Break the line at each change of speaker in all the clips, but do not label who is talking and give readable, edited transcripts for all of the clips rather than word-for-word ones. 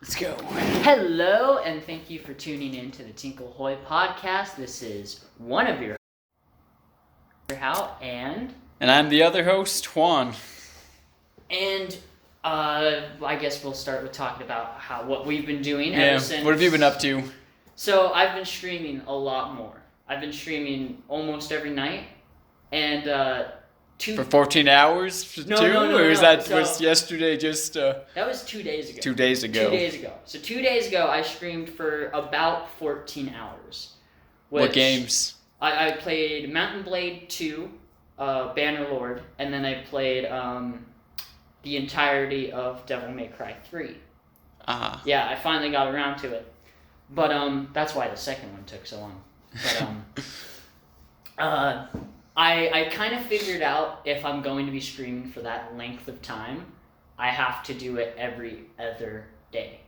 Let's go. Hello, and thank you for tuning in to the Tinkle Hoy Podcast. This is one of your hosts, and
I'm the other host, Juan.
And I guess we'll start with talking about what we've been doing ever since.
What have you been up to?
So I've been streaming a lot more. I've been streaming almost every night, and
for 14 hours?
No.
Or was yesterday just...
That was 2 days ago.
2 days ago.
2 days ago. So 2 days ago, I streamed for about 14 hours.
What games?
I played Mountain Blade 2, Bannerlord, and then I played the entirety of Devil May Cry 3.
Ah.
Yeah, I finally got around to it. But that's why the second one took so long. But I kind of figured out if I'm going to be streaming for that length of time, I have to do it every other day.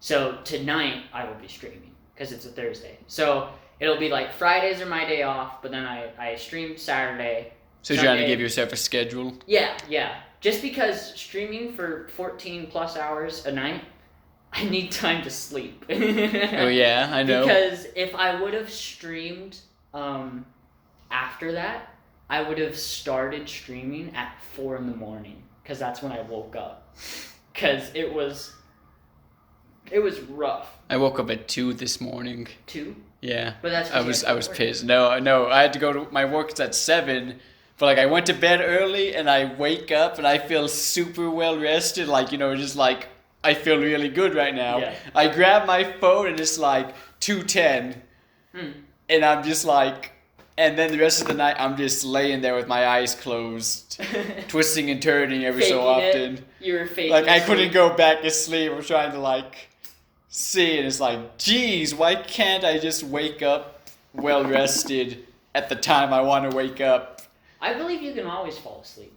So tonight I will be streaming because it's a Thursday. So it'll be like Fridays are my day off, but then I stream Saturday.
So you're trying to give yourself a schedule?
Yeah. Just because streaming for 14 plus hours a night, I need time to sleep.
Oh yeah, I know.
Because if I would have streamed after that, I would have started streaming at 4 a.m. because that's when I woke up. Because it was rough.
I woke up at 2 this morning.
2?
Yeah.
But that's
I was pissed. No, I had to go to my work. It's at 7. But I went to bed early and I wake up and I feel super well rested. Just I feel really good right now.
Yeah.
I grab my phone and it's 2:10. And I'm just and then the rest of the night I'm just laying there with my eyes closed, twisting and turning every so often.
You were faking
I couldn't go back to sleep. I'm trying to see, and it's geez, why can't I just wake up well rested at the time I want to wake up?
I believe you can always fall asleep,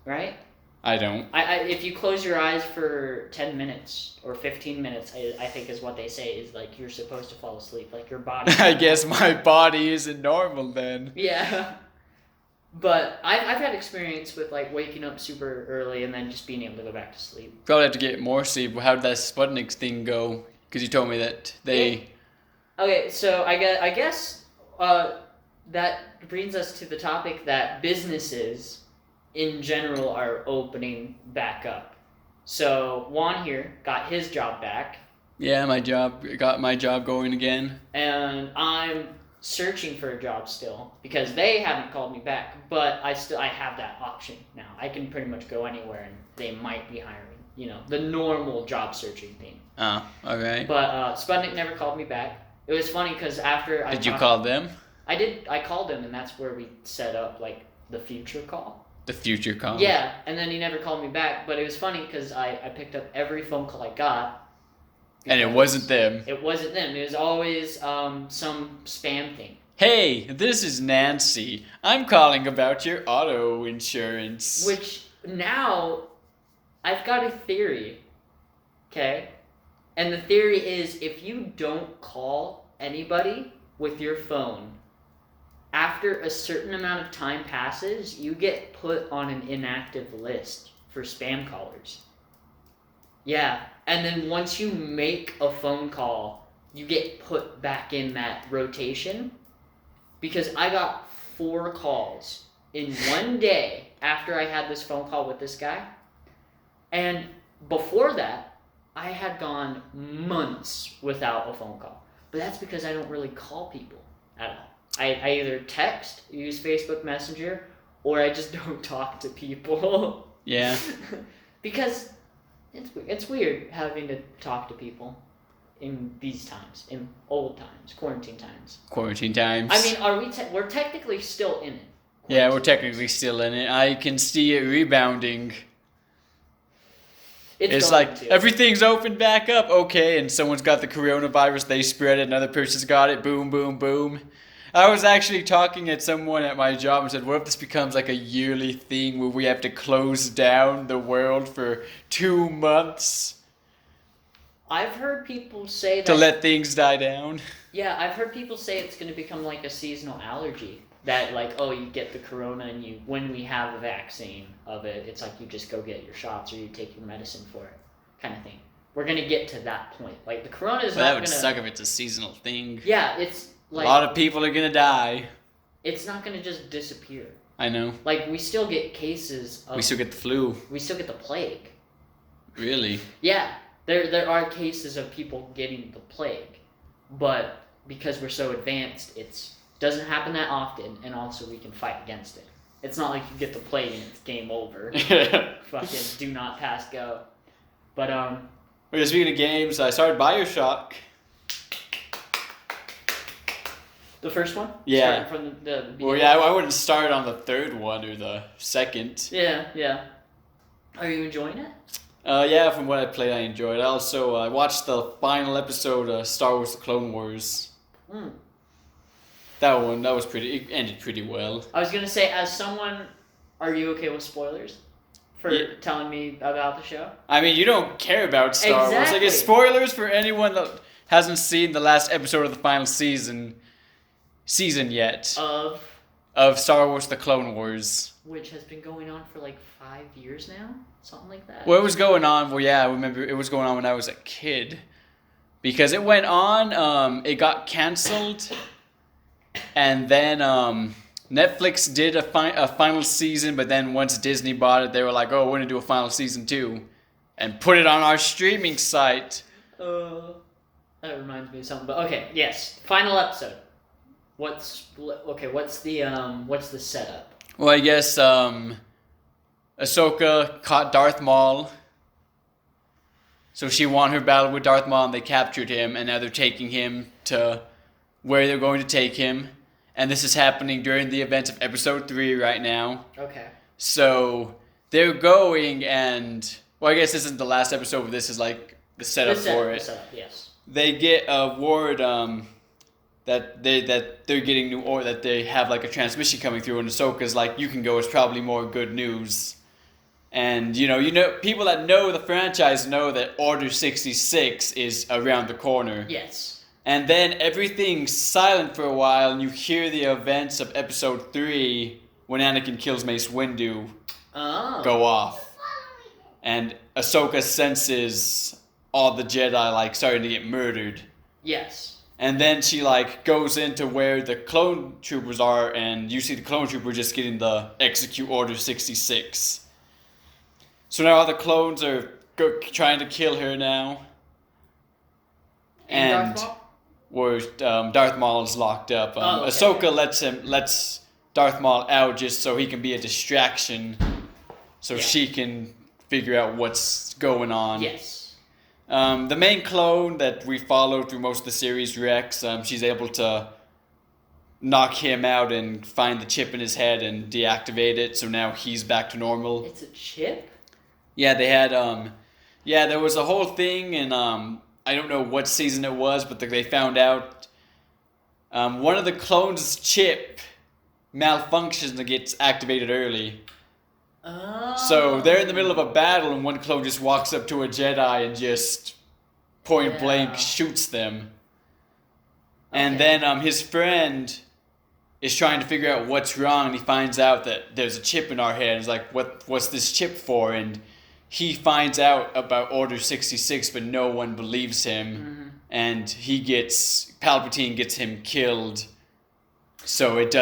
right?
I don't.
If you close your eyes for 10 minutes or 15 minutes, I think is what they say is you're supposed to fall asleep, your body.
I guess my body isn't normal then.
Yeah. But I've had experience with waking up super early and then just being able to go back to sleep.
Probably have to get more sleep. How did that Sputnik thing go? Because you told me that they...
Okay, so I guess that brings us to the topic that businesses in general are opening back up. So Juan here got his job back.
Yeah, got my job going again.
And I'm searching for a job still because they haven't called me back, but I have that option now. I can pretty much go anywhere and they might be hiring, the normal job searching thing.
Oh, okay.
But Sputnik never called me back. It was funny because after
Did you call them?
I did. I called him and that's where we set up the future call.
The future call?
Yeah, and then he never called me back, but it was funny because I picked up every phone call I got.
And it wasn't them.
It wasn't them. It was always some spam thing.
Hey, this is Nancy. I'm calling about your auto insurance.
Which, now, I've got a theory, okay? And the theory is if you don't call anybody with your phone, after a certain amount of time passes, you get put on an inactive list for spam callers. Yeah, and then once you make a phone call, you get put back in that rotation. Because I got 4 calls in one day after I had this phone call with this guy. And before that, I had gone months without a phone call. But that's because I don't really call people at all. I either text, use Facebook Messenger, or I just don't talk to people.
Yeah.
Because it's weird having to talk to people in these times, in old times, quarantine times.
Quarantine times.
I mean, we're technically still in it.
Yeah, we're technically still in it. I can see it rebounding. It's everything's opened back up, okay, and someone's got the coronavirus, they spread it, another person's got it, boom, boom, boom. I was actually talking at someone at my job and said, what if this becomes a yearly thing where we have to close down the world for 2 months?
I've heard people say that...
To let things die down?
Yeah, I've heard people say it's going to become a seasonal allergy. That you get the corona and when we have a vaccine of it, it's you just go get your shots or you take your medicine for it kind of thing. we're gonna get to that point. Like the corona is
But
not
that
gonna.
would suck if it's a seasonal thing.
Yeah, it's like
a lot of people are gonna die.
It's not gonna just disappear.
I know.
Like we still get cases.
We still get the flu.
We still get the plague.
Really?
Yeah, there are cases of people getting the plague, but because we're so advanced, it doesn't happen that often, and also we can fight against it. It's not like you get the plague and it's game over. Fucking do not pass go. But
Well, speaking of games, I started BioShock.
The first one?
Yeah.
Starting from the beginning?
Well, yeah, I wouldn't start on the third one or the second.
Yeah. Are you enjoying it?
Yeah, from what I played, I enjoyed. I also watched the final episode of Star Wars: The Clone Wars. That was pretty. It ended pretty well.
I was gonna say, as someone, are you okay with spoilers for telling me about the show?
I mean, you don't care about Star Wars. Like, it's spoilers for anyone that hasn't seen the last episode of the final season yet of Star Wars: The Clone Wars,
which has been going on for like 5 years now, something like that.
Well, it was going on. Well, yeah, I remember it was going on when I was a kid, because it went on. It got canceled, and then Netflix did a final season. But then once Disney bought it, they were like, "Oh, we're gonna do a final season too," and put it on our streaming site.
That reminds me of something. But okay, yes, final episode. What's the setup?
Well, I guess Ahsoka caught Darth Maul. So she won her battle with Darth Maul and they captured him, and now they're taking him to where they're going to take him. And this is happening during the events of episode 3 right now.
Okay.
So they're going and... Well, I guess this isn't the last episode, but this is like the setup for it.
The setup, yes.
They get a word that they're getting new, or that they have like a transmission coming through, and Ahsoka's like, you can go, it's probably more good news. And you know people that know the franchise know that Order 66 is around the corner.
Yes.
And then everything's silent for a while, and you hear the events of episode 3 when Anakin kills Mace Windu go off. And Ahsoka senses all the Jedi like starting to get murdered.
Yes.
And then she like goes into where the clone troopers are, and you see the clone trooper just getting the execute Order 66. So now all the clones are trying to kill her now.
And Darth Maul?
Where Darth Maul is locked up.
Okay.
Ahsoka lets Darth Maul out just so he can be a distraction, so she can figure out what's going on.
Yes.
The main clone that we follow through most of the series, Rex, she's able to knock him out and find the chip in his head and deactivate it, so now he's back to normal.
It's a chip?
Yeah, they had, there was a whole thing, and I don't know what season it was, but they found out one of the clones' chip malfunctions and gets activated early.
Oh.
So they're in the middle of a battle, and one clone just walks up to a Jedi and just point blank shoots them. And then his friend is trying to figure out what's wrong, and he finds out that there's a chip in our head. He's like, what's this chip for? And he finds out about Order 66, but no one believes him.
Mm-hmm.
And Palpatine gets him killed. So it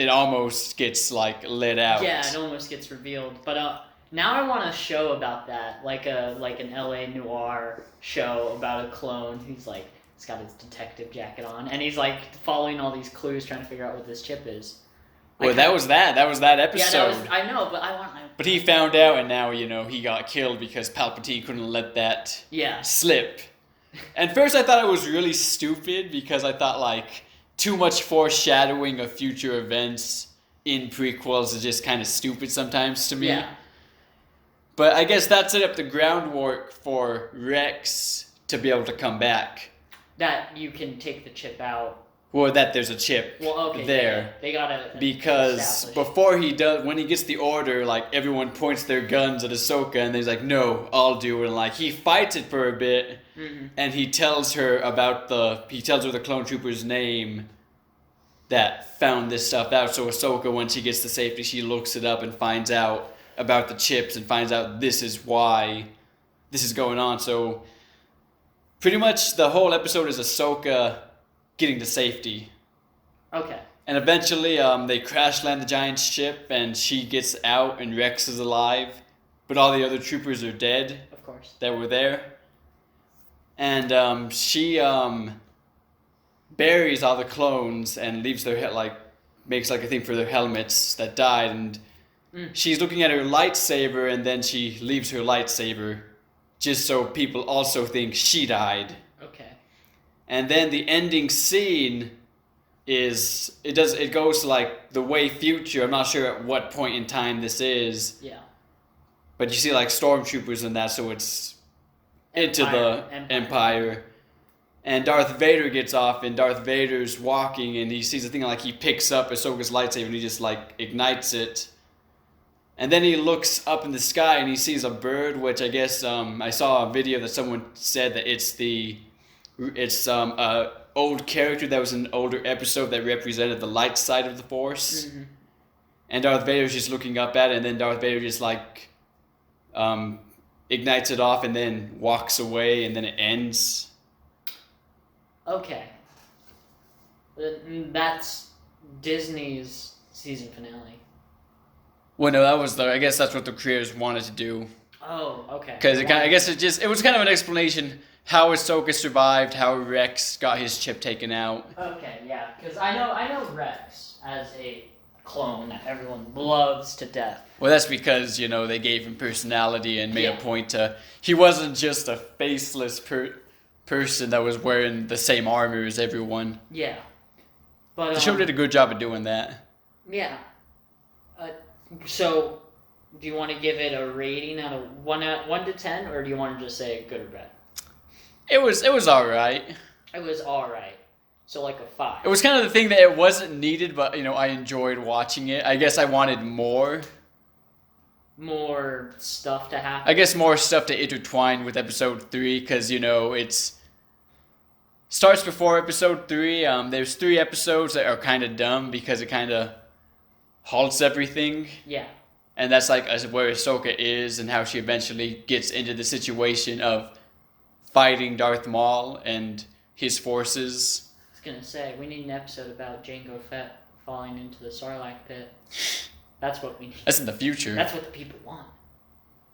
almost gets like let out.
Yeah, it almost gets revealed. But now I want a show about that, like an LA noir show about a clone who's like, he's got his detective jacket on, and he's like following all these clues, trying to figure out what this chip is.
Well, that was that episode.
Yeah, I know, but
But he found out, and now he got killed because Palpatine couldn't let that slip. And first I thought it was really stupid, because I thought like too much foreshadowing of future events in prequels is just kind of stupid sometimes to me.
Yeah.
But I guess that set up the groundwork for Rex to be able to come back.
That you can take the chip out.
Well, that there's a chip there.
Yeah. They gotta
because before when he gets the order, like everyone points their guns at Ahsoka, and he's like, "No, I'll do it." And like he fights it for a bit, and he tells her the clone trooper's name that found this stuff out. So Ahsoka, when she gets to safety, she looks it up and finds out about the chips and finds out this is why this is going on. So Pretty much the whole episode is Ahsoka getting to safety.
Okay.
And eventually they crash land the giant ship and she gets out and Rex is alive. But all the other troopers are dead.
Of course.
That were there. And she buries all the clones and leaves their makes like a thing for their helmets that died. And she's looking at her lightsaber and then she leaves her lightsaber just so people also think she died.
Okay.
And then the ending scene is it goes to like the way future. I'm not sure at what point in time this is.
Yeah.
But you see like stormtroopers and that, so it's into the Empire. And Darth Vader gets off, and Darth Vader's walking, and he sees a thing like he picks up Ahsoka's lightsaber, and he just like ignites it. And then he looks up in the sky, and he sees a bird, which I guess I saw a video that someone said that it's a old character that was in an older episode that represented the light side of the Force.
Mm-hmm.
And Darth Vader's just looking up at it, and then Darth Vader just like ignites it off and then walks away, and then it ends.
Okay. That's Disney's season finale.
Well, no, I guess that's what the creators wanted to do.
Oh, okay.
Because I guess it was kind of an explanation how Ahsoka survived, how Rex got his chip taken out.
Okay, yeah, because I know Rex as a clone that everyone loves to death.
Well, that's because, they gave him personality and made a point to... He wasn't just a faceless person that was wearing the same armor as everyone.
Yeah. But
the show did a good job of doing that.
Yeah. So, do you want to give it a rating out of 1 to 10, or do you want to just say good or bad?
It was alright.
It was alright. So like a 5.
It was kind of the thing that it wasn't needed, but, I enjoyed watching it. I guess I wanted more.
More stuff to happen?
I guess more stuff to intertwine with episode 3, because, it's... Starts before episode 3. There's 3 episodes that are kind of dumb because it kind of halts everything.
Yeah.
And that's like where Ahsoka is and how she eventually gets into the situation of fighting Darth Maul and his forces.
I was gonna say, we need an episode about Jango Fett falling into the Sarlacc pit. That's what we need.
That's in the future.
That's what the people want.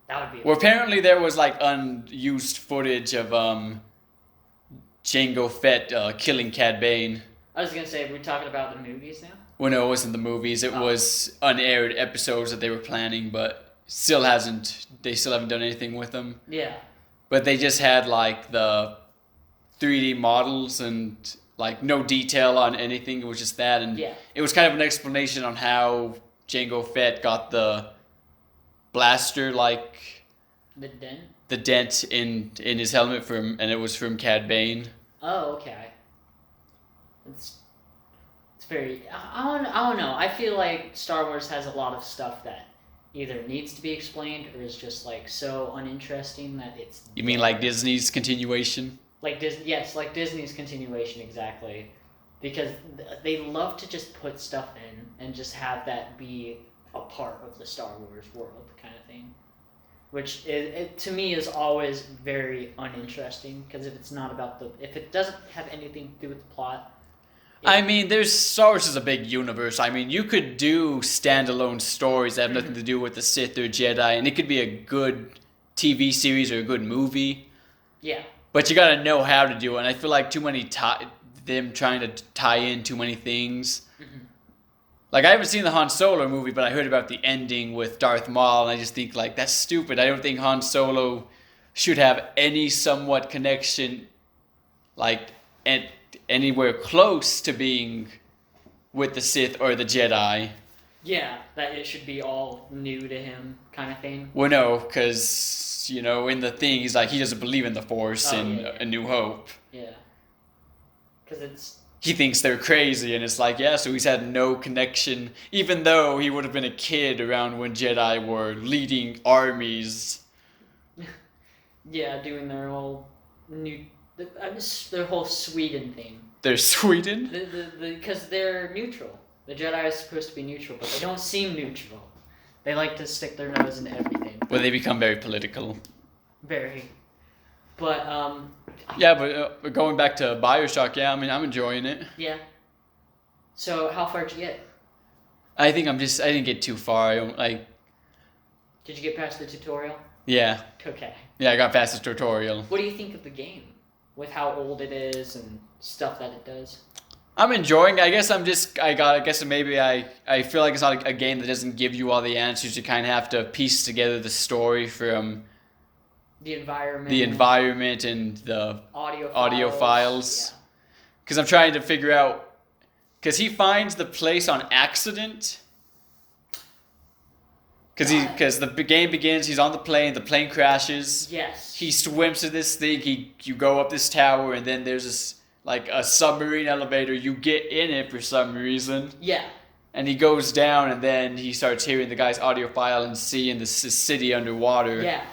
That would be...
Well, apparently there was like unused footage of Jango Fett killing Cad Bane.
I was gonna say, we're talking about the movies now?
Well, no, it wasn't the movies. It was unaired episodes that they were planning, but they still haven't done anything with them.
Yeah.
But they just had like the 3D models and like no detail on anything. It was just that, and it was kind of an explanation on how Jango Fett got the blaster, like the dent in his helmet and it was from Cad Bane.
Oh, okay. It's very... I don't know. I feel like Star Wars has a lot of stuff that either needs to be explained or is just like so uninteresting that it's...
You mean like Disney's continuation?
Yes, like Disney's continuation, exactly. Because they love to just put stuff in and just have that be a part of the Star Wars world kind of thing. Which to me is always very uninteresting, because if it doesn't have anything to do with the plot...
I mean, Star Wars is a big universe. I mean, you could do standalone stories that have nothing to do with the Sith or Jedi, and it could be a good TV series or a good movie.
Yeah.
But you gotta know how to do it, and I feel like them trying to tie in too many things. Mm-hmm. Like, I haven't seen the Han Solo movie, but I heard about the ending with Darth Maul, and I just think, like, that's stupid. I don't think Han Solo should have any somewhat connection, like, anywhere close to being with the Sith or the Jedi.
Yeah, that it should be all new to him kind of thing.
Well, no, because, in the thing, he's like, he doesn't believe in the Force A New Hope.
Yeah. Because
he thinks they're crazy, and it's like, so he's had no connection, even though he would have been a kid around when Jedi were leading armies.
Yeah, doing their whole their whole Sweden thing.
They're Sweden?
Because they're neutral. The Jedi are supposed to be neutral, but they don't seem neutral. They like to stick their nose in everything.
Well, they become very political.
Very. But
Yeah, but going back to Bioshock, yeah, I mean, I'm enjoying it.
yeah. So how far did you get?
I think I didn't get too far.
Did you get past the tutorial?
Yeah.
Okay.
Yeah, I got past the tutorial.
What do you think of the game? With how old it is and stuff that it does?
I'm enjoying it. I guess maybe I feel like it's not a game that doesn't give you all the answers. You kind of have to piece together the story from
the
environment and the audio files.
Yeah.
Because I'm trying to figure out, because he finds the place on accident. Because the game begins, he's on the plane crashes.
Yes.
He swims to this thing, you go up this tower, and then there's this, like, a submarine elevator. You get in it for some reason.
Yeah.
And he goes down, and then he starts hearing the guy's audio file and seeing this city underwater.
Yeah.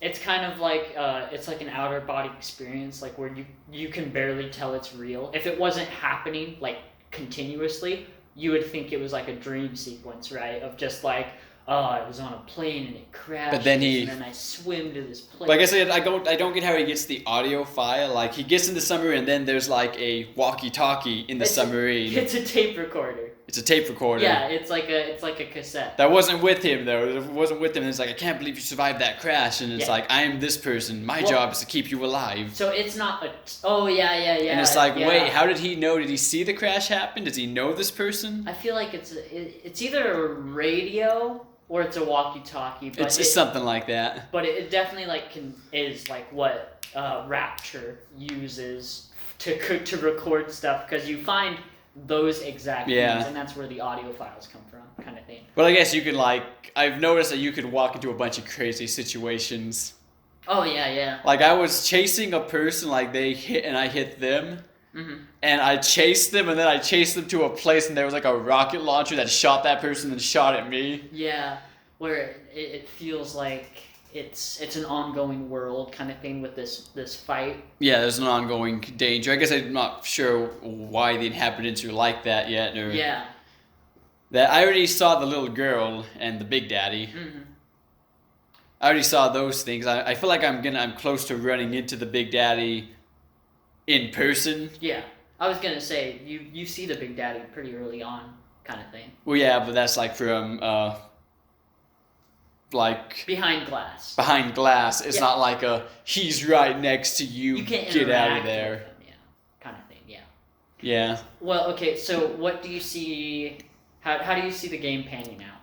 It's kind of like, it's like an outer body experience, like, where you can barely tell it's real. If it wasn't happening, like, continuously, you would think it was like a dream sequence, right? Of just like, oh, I was on a plane and it crashed.
But then
and then I swim to this place.
Like I said, I don't get how he gets the audio file. Like, he gets in the submarine, and then there's like a walkie-talkie in the submarine.
It's a tape recorder.
It's a tape recorder.
Yeah, it's like a cassette.
That wasn't with him though. It wasn't with him. It's like, I can't believe you survived that crash. And it's like, I am this person. My job is to keep you alive.
So it's not a. Oh yeah.
And it's like, wait, how did he know? Did he see the crash happen? Does he know this person?
I feel like it's either a radio or it's a walkie-talkie. But
it's something like that.
But it definitely is like what Rapture uses to record stuff, because you find those exact things, and that's where the audio files come from, kind of thing.
Well, I guess you could I've noticed that you could walk into a bunch of crazy situations.
Oh yeah.
Like, I was chasing a person, like they hit and I hit them.
Mm-hmm.
And I chased them, and then I chased them to a place, and there was like a rocket launcher that shot that person and shot at me.
Yeah, where it feels like it's an ongoing world kind of thing with this fight.
Yeah, there's an ongoing danger. I guess I'm not sure why the inhabitants are like that yet.
Yeah.
That I already saw the little girl and the big daddy.
Mm-hmm.
I already saw those things. I feel like I'm close to running into the big daddy in person.
Yeah, I was gonna say you see the big daddy pretty early on, kind of thing.
Well, yeah, but that's like from like
behind glass.
Behind glass. It's not like he's right next to you.
You can't
get out of there.
With him, kind of thing. Yeah.
Yeah.
Well, okay. So, what do you see? How do you see the game panning out?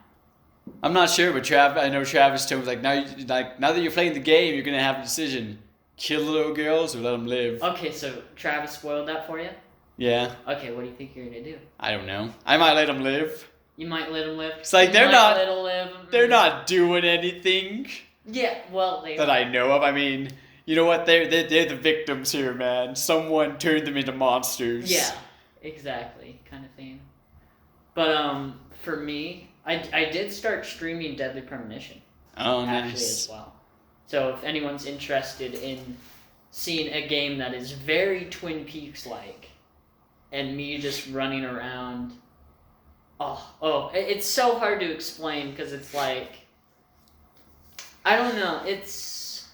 I'm not sure, but I know Travis told me now that you're playing the game, you're gonna have a decision: kill the little girls or let them live.
Okay, so Travis spoiled that for you.
Yeah.
Okay, what do you think you're gonna do?
I don't know. I might let them live.
You might let them live.
It's like they're
They're
not doing anything.
Yeah, well,
that I know of. I mean, you know what? They're the victims here, man. Someone turned them into monsters.
Yeah, exactly, kind of thing. But for me, I did start streaming Deadly Premonition.
Oh,
actually,
nice.
As well. So if anyone's interested in seeing a game that is very Twin Peaks like, and me just running around. It's so hard to explain, because it's like, I don't know, it's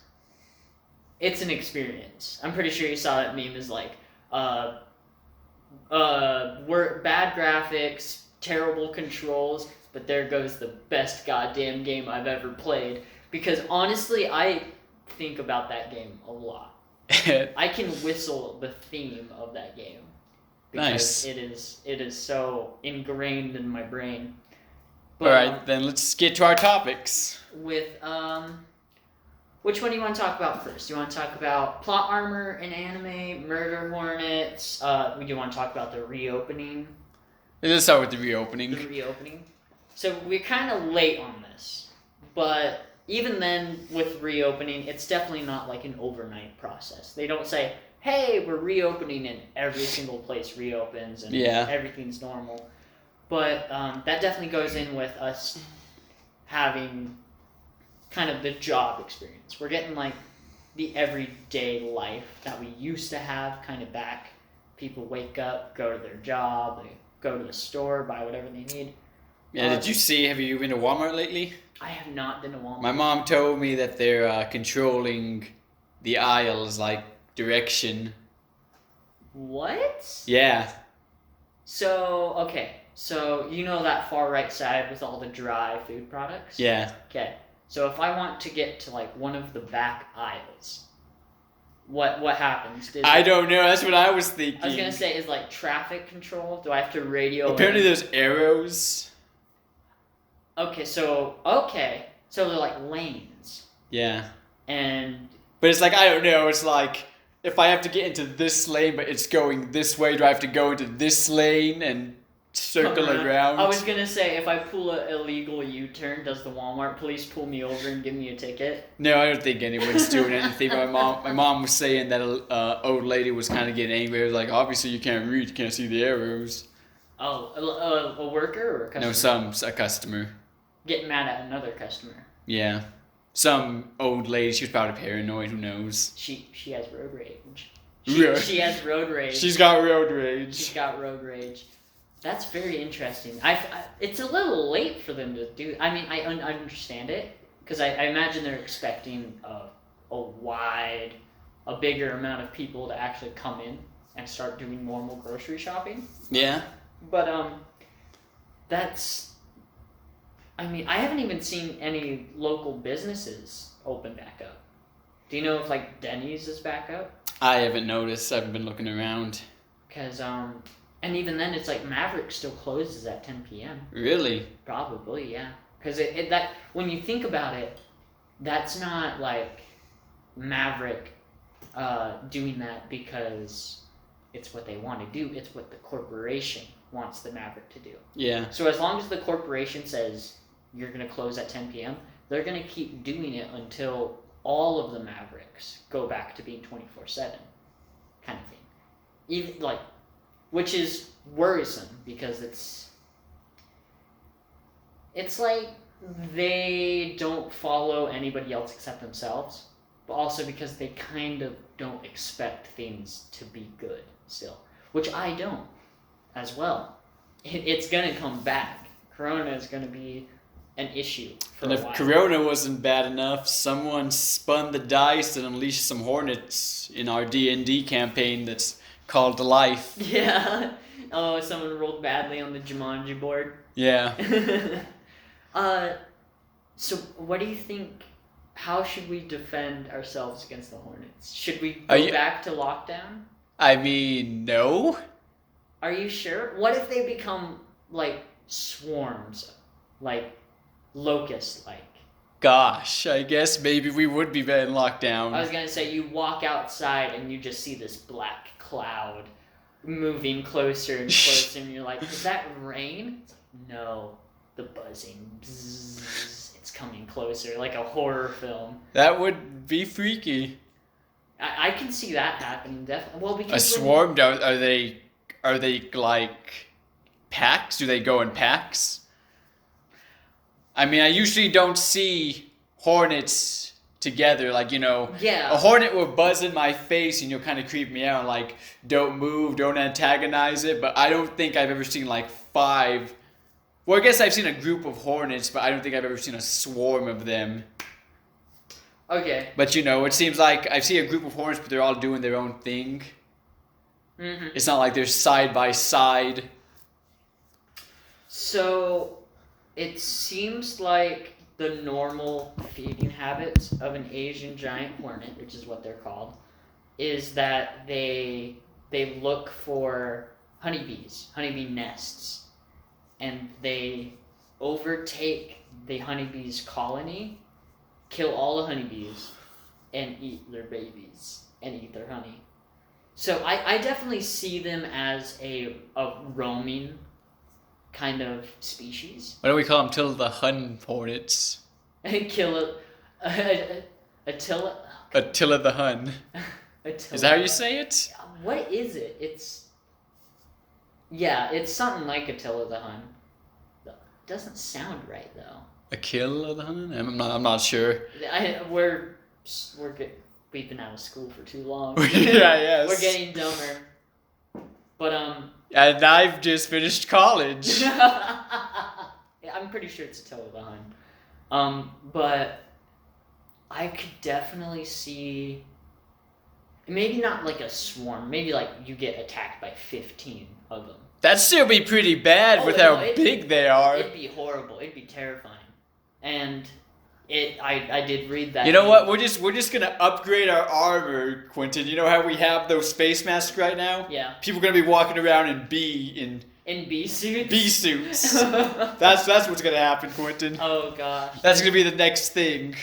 an experience. I'm pretty sure you saw that meme, is like, bad graphics, terrible controls, but there goes the best goddamn game I've ever played. Because honestly, I think about that game a lot. I can whistle the theme of that game. Because
Nice.
it is so ingrained in my brain. But,
all right, then let's get to our topics.
With which one do you want to talk about first? Do you want to talk about plot armor in anime, murder hornets? Do you want to talk about the reopening?
Let's start with the reopening.
The reopening. So we're kind of late on this, but even then, with reopening, it's definitely not like an overnight process. They don't say, hey, we're reopening, and every single place reopens and everything's normal. But that definitely goes in with us having kind of the job experience. We're getting like the everyday life that we used to have kind of back. People wake up, go to their job, they go to the store, buy whatever they need.
Yeah, have you been to Walmart lately?
I have not been to Walmart.
My mom told me that they're controlling the aisles, like direction.
What?
Yeah.
So, okay. So, you know that far right side with all the dry food products?
Yeah.
Okay. So if I want to get to like one of the back aisles, what happens?
I don't know. That's what I was thinking.
I was gonna say, is like traffic control? Do I have to radio?
Apparently, there's arrows.
Okay, so they're like lanes.
Yeah.
But
it's like, I don't know. It's like, if I have to get into this lane, but it's going this way, do I have to go into this lane and circle around?
I was gonna say, if I pull an illegal U-turn, does the Walmart police pull me over and give me a ticket?
No, I don't think anyone's doing anything. My mom was saying that an old lady was kind of getting angry. It was like, obviously you can't read, you can't see the arrows.
Oh, a worker or a customer?
No, a customer.
Getting mad at another customer.
Yeah. Some old lady, she was probably paranoid, who knows.
She has road rage.
She
has road rage.
She's got road rage.
She's got road rage. That's very interesting. It's a little late for them to do. I mean, I understand it because I imagine they're expecting a bigger amount of people to actually come in and start doing normal grocery shopping.
Yeah.
But that's. I mean, I haven't even seen any local businesses open back up. Do you know if like Denny's is back up?
I haven't noticed. I haven't been looking around.
Because and even then, it's like Maverick still closes at 10 p.m.
Really?
Probably, yeah. Because that when you think about it, that's not like Maverick doing that because it's what they want to do. It's what the corporation wants the Maverick to do.
Yeah.
So as long as the corporation says you're going to close at 10 p.m., they're going to keep doing it until all of the Mavericks go back to being 24/7 kind of thing. Even like, which is worrisome because it's like they don't follow anybody else except themselves, but also because they kind of don't expect things to be good still, which I don't as well. It's going to come back. Corona is going to be an issue for a while.
And if Corona wasn't bad enough, someone spun the dice and unleashed some hornets in our D&D campaign that's called Life.
Yeah. Oh, someone rolled badly on the Jumanji board.
Yeah.
So what do you think? How should we defend ourselves against the hornets? Should we
Are
go
you-
back to lockdown?
I mean, no.
Are you sure? What if they become like swarms, like locust-like?
Gosh, I guess maybe we would be in lockdown.
I was gonna say you walk outside and you just see this black cloud moving closer and closer, and you're like, "Is that rain?" It's like, no, the buzzing. Bzzz, it's coming closer, like a horror film.
That would be freaky.
I can see that happening definitely. Well, because
A swarm? Are they like packs? Do they go in packs? I mean, I usually don't see hornets together. Like,
Yeah.
a hornet will buzz in my face and you'll kind of creep me out. Like, don't move, don't antagonize it. But I don't think I've ever seen like 5. Well, I guess I've seen a group of hornets, but I don't think I've ever seen a swarm of them.
Okay.
But it seems like I see a group of hornets, but they're all doing their own thing.
Mm-hmm.
It's not like they're side by side.
So, it seems like the normal feeding habits of an Asian giant hornet, which is what they're called, is that they look for honeybee nests, and they overtake the honeybee's colony, kill all the honeybees, and eat their babies and eat their honey. So I definitely see them as a roaming kind of species.
Why don't we call them till the Hun hornets?
Kill Attila.
Attila the Hun.
Attila.
Is that how you say it?
What is it? It's something like Attila the Hun. Doesn't sound right though.
Attila the Hun? I'm not sure.
We've been out of school for too long.
Yes.
We're getting dumber. But
And I've just finished college.
I'm pretty sure it's Attila the Hun. But I could definitely see maybe not like a swarm. Maybe like you get attacked by 15 of them.
That'd still be pretty bad with how big they are.
It'd be horrible. It'd be terrifying. And I did read that.
You know what? We're just gonna upgrade our armor, Quinton. You know how we have those face masks right now?
Yeah.
People are gonna be walking around in bee
suits.
Bee suits. That's what's gonna happen, Quinton.
Oh gosh.
That's gonna be the next thing.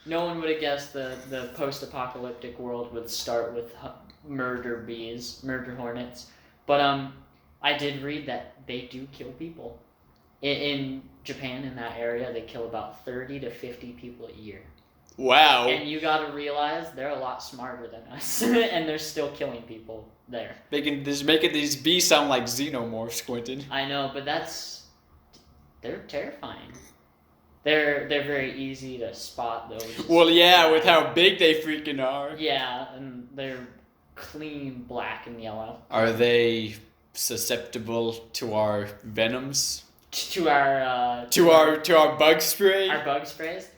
No one would have guessed the post-apocalyptic world would start with murder hornets. But I did read that they do kill people. In Japan, in that area, they kill about 30 to 50 people a year.
Wow.
And you gotta realize they're a lot smarter than us, and they're still killing people there.
Making these bees sound like xenomorphs, Quinton.
I know, but they're terrifying. They're very easy to spot, though.
Well, yeah, with how big they freaking are.
Yeah, and they're clean black and yellow.
Are they susceptible to our venoms?
To our
bug spray?
Our bug sprays?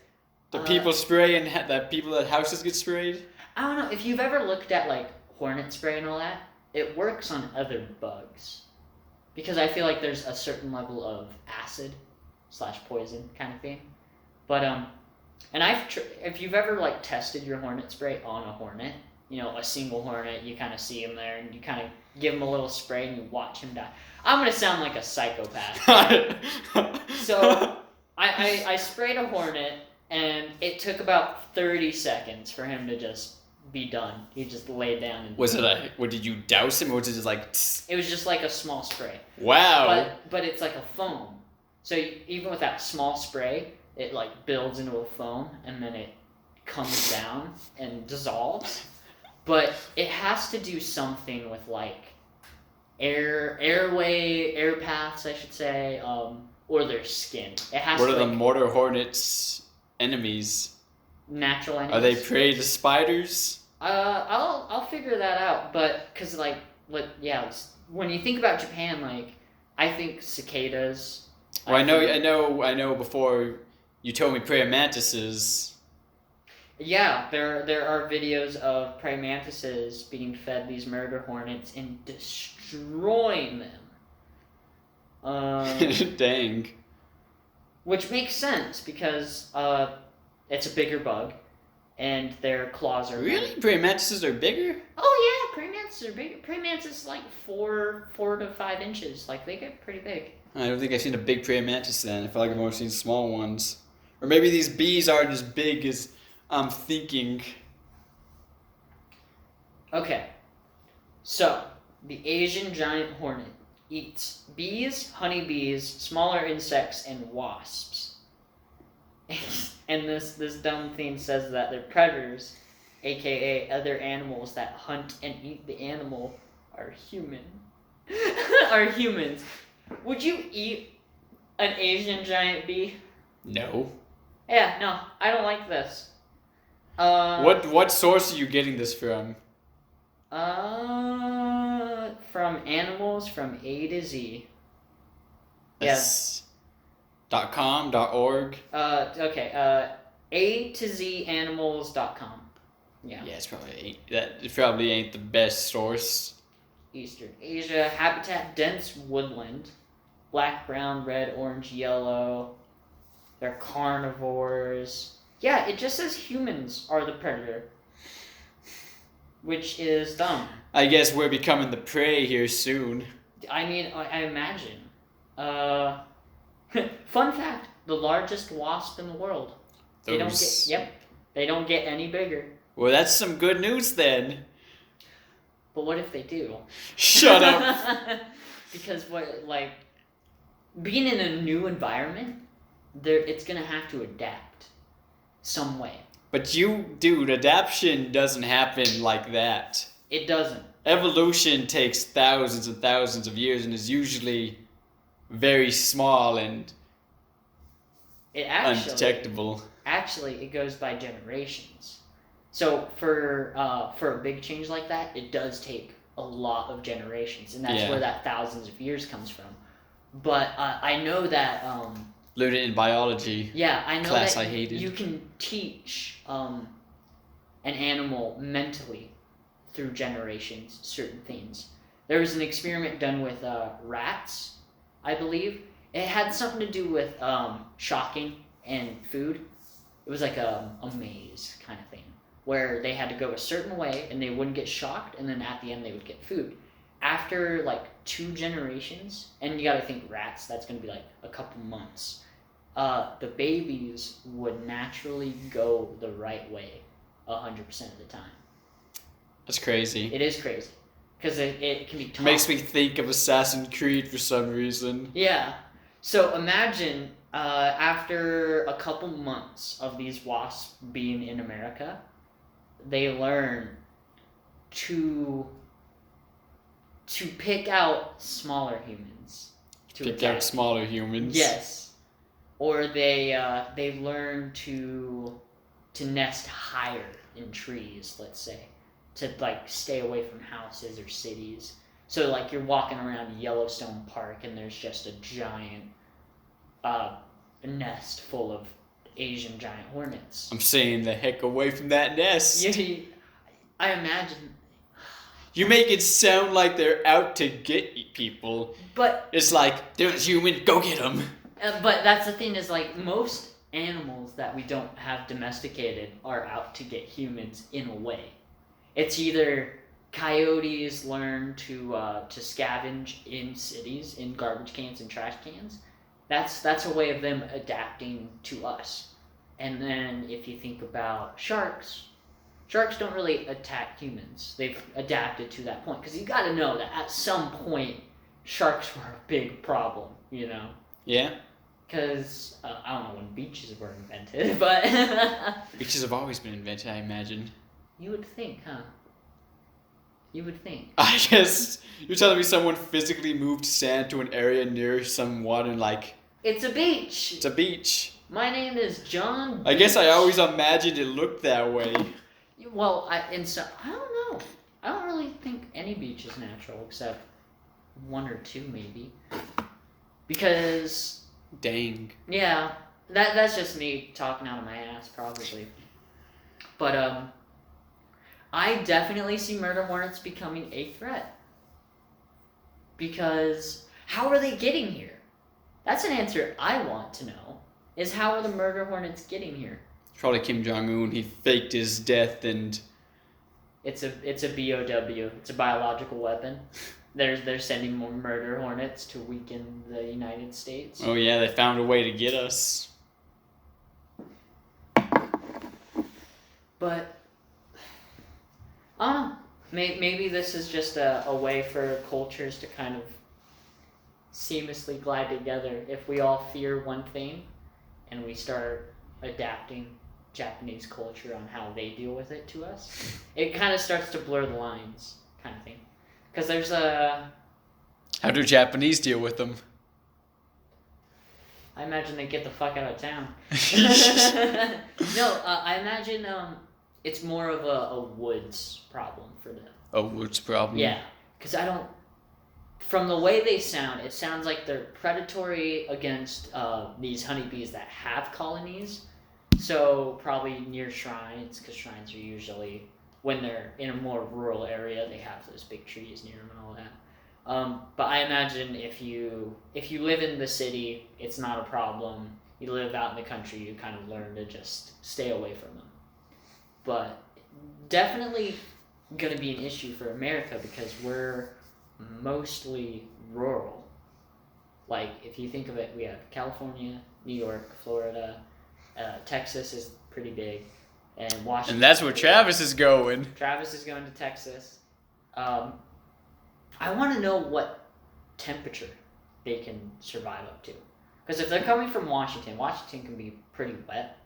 The people spray and the people at houses get sprayed?
I don't know. If you've ever looked at, like, hornet spray and all that, it works on other bugs. Because I feel like there's a certain level of acid/poison kind of thing. But, and if you've ever, like, tested your hornet spray on a hornet, you know, a single hornet, you kind of see him there, and you kind of give him a little spray, and you watch him die. I'm going to sound like a psychopath. So, I sprayed a hornet, and it took about 30 seconds for him to just be done. He just laid down. And
did you douse him, or was it just like... Tss?
It was just like a small spray.
Wow.
But it's like a foam. So even with that small spray, it like builds into a foam, and then it comes down and dissolves. But it has to do something with like air paths, I should say, or their skin. It has.
What are the mortar hornets' enemies?
Natural enemies.
Are they prey to spiders?
I'll figure that out. But because when you think about Japan, like I think cicadas.
Well, I know. Before you told me praying mantises.
Yeah, there are videos of praying mantises being fed these murder hornets and destroying them.
Dang.
Which makes sense because it's a bigger bug, and their claws are
really praying mantises are bigger.
Oh yeah, praying mantises are bigger. Praying mantises like 4 to 5 inches. Like they get pretty big.
I don't think I've seen a big praying mantis then. I feel like I've only seen small ones, or maybe these bees aren't as big as I'm thinking.
Okay, so the Asian giant hornet eats bees, honeybees, smaller insects, and wasps. And this dumb thing says that they're predators, aka other animals that hunt and eat the animal, are human. Are humans. Would you eat an Asian giant bee?
No.
Yeah, no, I don't like this.
What source are you getting this from?
From animals from A to Z.
Yes. .com, .org.
Okay. A to Z animals.com. Yeah.
Yeah, it probably ain't the best source.
Eastern Asia, habitat dense woodland, black, brown, red, orange, yellow. They're carnivores. Yeah, it just says humans are the predator, which is dumb.
I guess we're becoming the prey here soon.
I mean, I imagine. Fun fact: the largest wasp in the world. They don't get any bigger.
Well, that's some good news then.
But what if they do?
Shut up.
Because being in a new environment, it's gonna have to adapt some way.
But dude, adaptation doesn't happen like that.
It doesn't.
Evolution takes thousands and thousands of years and is usually very small and undetectable.
Actually, it goes by generations. So for a big change like that, it does take a lot of generations, and that's where that thousands of years comes from. But I know that
learned it in biology.
Yeah, I know
class
that you can teach an animal mentally through generations certain things. There was an experiment done with rats, I believe. It had something to do with shocking and food. It was like a maze kind of thing, where they had to go a certain way and they wouldn't get shocked, and then at the end they would get food. After like 2 generations, and you gotta think rats, that's gonna be like a couple months, the babies would naturally go the right way 100% of the time.
That's crazy.
It is crazy. Because it can be taught.
It makes me think of Assassin's Creed for some reason.
Yeah. So imagine after a couple months of these wasps being in America, they learn to pick out smaller humans.
Pick out smaller humans.
Yes. Or they learn to nest higher in trees, let's say, to like stay away from houses or cities. So like you're walking around Yellowstone Park and there's just a giant nest full of Asian giant hornets.
I'm staying the heck away from that nest.
I imagine.
You make it sound like they're out to get people.
But
it's like, there's human, go get them.
But that's the thing is like most animals that we don't have domesticated are out to get humans in a way. It's either coyotes learn to scavenge in cities, in garbage cans and trash cans. That's a way of them adapting to us. And then if you think about sharks don't really attack humans. They've adapted to that point. Because you got to know that at some point, sharks were a big problem, you know?
Yeah.
Because, I don't know when beaches were invented, but...
Beaches have always been invented, I imagine.
You would think, huh? You would think.
I guess you're telling me someone physically moved sand to an area near some water and like...
It's a beach!
It's a beach.
My name is John
I guess I always imagined it looked that way.
Well, I don't know. I don't really think any beach is natural except 1 or 2 maybe. Because...
Dang.
Yeah, that's just me talking out of my ass probably. But I definitely see murder hornets becoming a threat. Because how are they getting here? That's an answer I want to know. Is how are the murder hornets getting here?
Probably Kim Jong-un. He faked his death and...
It's a BOW. It's a biological weapon. They're sending more murder hornets to weaken the United States.
Oh yeah, they found a way to get us.
But, maybe this is just a way for cultures to kind of seamlessly glide together. If we all fear one thing, and we start adapting Japanese culture on how they deal with it to us, it kind of starts to blur the lines, kind of thing. Because there's a...
How do Japanese deal with them?
I imagine they get the fuck out of town. No, I imagine it's more of a woods problem for them.
A woods problem?
Yeah, because I don't... From the way they sound, it sounds like they're predatory against these honeybees that have colonies. So probably near shrines, because shrines are usually... When they're in a more rural area, they have those big trees near them and all that. But I imagine if you live in the city, it's not a problem. You live out in the country, you kind of learn to just stay away from them. But definitely going to be an issue for America because we're mostly rural. Like, if you think of it, we have California, New York, Florida, Texas is pretty big. And Washington.
And that's where Travis is going.
Travis is going to Texas. I want to know what temperature they can survive up to. Because if they're coming from Washington, Washington can be pretty wet.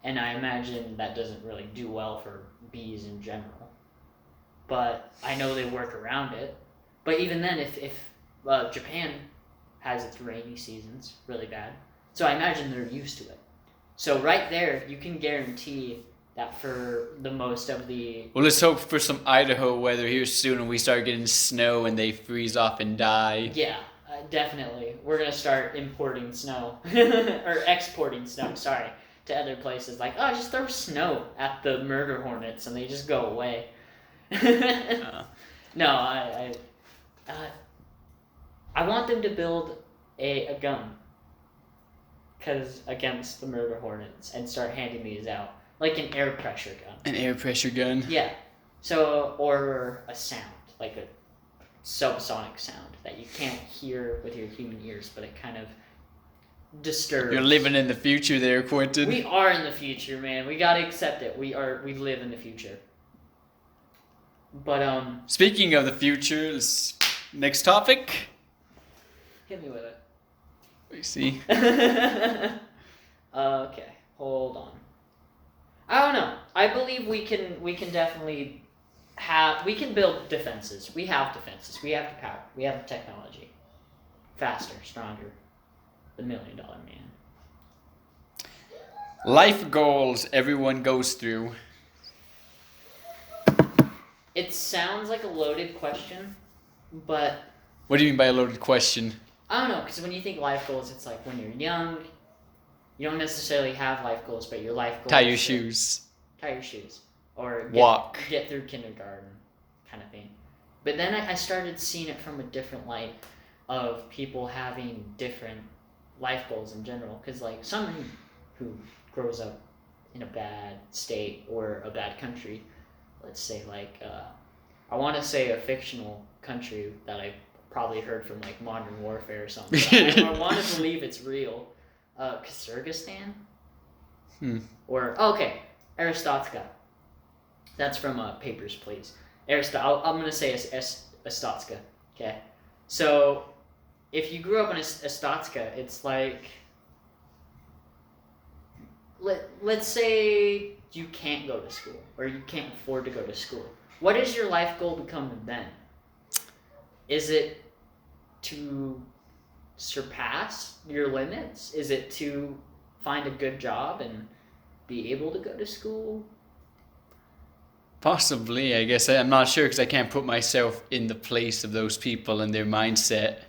And I imagine that doesn't really do well for bees in general. But I know they work around it. But even then, if Japan has its rainy seasons really bad. So I imagine they're used to it. So right there, you can guarantee that for the most of the...
Well, let's hope for some Idaho weather here soon and we start getting snow and they freeze off and die.
Yeah, definitely. We're going to start importing snow. Or exporting snow, sorry, to other places. Like, oh, just throw snow at the murder hornets and they just go away. No, I want them to build a gun, cause against the murder hornets, and start handing these out like an air pressure gun.
An air pressure gun.
Yeah. So or a sound like a subsonic sound that you can't hear with your human ears, but it kind of disturbs.
You're living in the future there, Quinton.
We are in the future, man. We gotta accept it. We live in the future. But
Speaking of the future, next topic.
hit me with it.
We see.
Okay, hold on. I don't know. I believe we can definitely we can build defenses. We have defenses. We have the power. We have the technology. Faster, stronger. The $1 Million Man.
Life goals everyone goes through.
It sounds like a loaded question, but
What do you mean by a loaded question?
I don't know, because when you think life goals, it's like when you're young, you don't necessarily have life goals, but your life goals...
Tie your shoes.
Tie your shoes. Or
Walk.
Get through kindergarten, kind of thing. But then I started seeing it from a different light of people having different life goals in general. Because like someone who grows up in a bad state or a bad country, let's say like, I want to say a fictional country that I probably heard from like Modern Warfare or something. I want to believe it's real. Kyrgyzstan? Or, okay, Arstotzka. That's from Papers, Please. I'm going to say Arstotzka, okay? So, if you grew up in Arstotzka, it's like, let's say you can't go to school, or you can't afford to go to school. What is your life goal becoming then? Is it to surpass your limits? Is it to find a good job and be able to go to school?
Possibly, I guess. I'm not sure because I can't put myself in the place of those people and their mindset.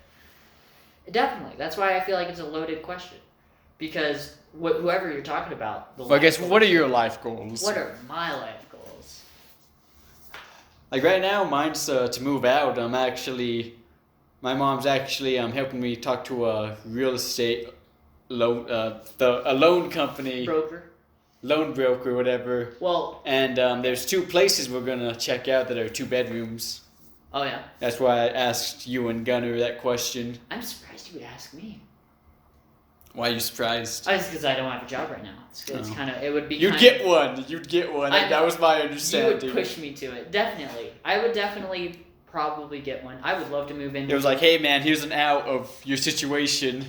Definitely. That's why I feel like it's a loaded question. Because whoever you're talking about...
Well, I guess, what are your life goals?
What are my life goals?
Like right now, mine's to move out. My mom's actually helping me talk to a real estate loan, a loan company.
Broker?
Loan broker, whatever.
Well...
And there's 2 places we're going to check out that are 2 bedrooms.
Oh, yeah?
That's why I asked you and Gunnar that question.
I'm surprised you would ask me.
Why are you surprised?
It's because I don't have a job right now. It's kind of... It would be
You'd get one. You'd get one. That was my understanding.
You would push me to it. Definitely. I would definitely probably get one. I would love to move in.
It was like, hey, man, here's an out of your situation.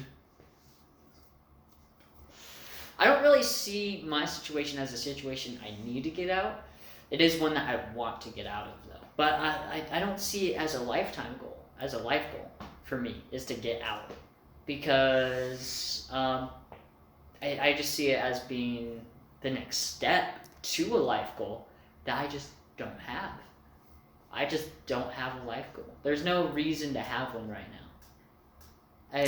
I don't really see my situation as a situation I need to get out. It is one that I want to get out of, though. But I don't see it as a lifetime goal, as a life goal for me, is to get out. Because I just see it as being the next step to a life goal that I just don't have. I just don't have a life goal. There's no reason to have one right now.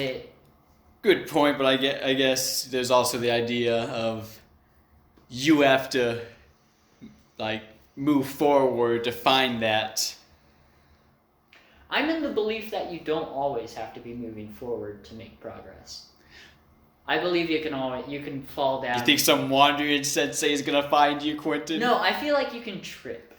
Good point, but I guess there's also the idea of you have to like move forward to find that.
I'm in the belief that you don't always have to be moving forward to make progress. I believe you can fall down.
You think some wandering sensei is gonna find you, Quinton?
No, I feel like you can trip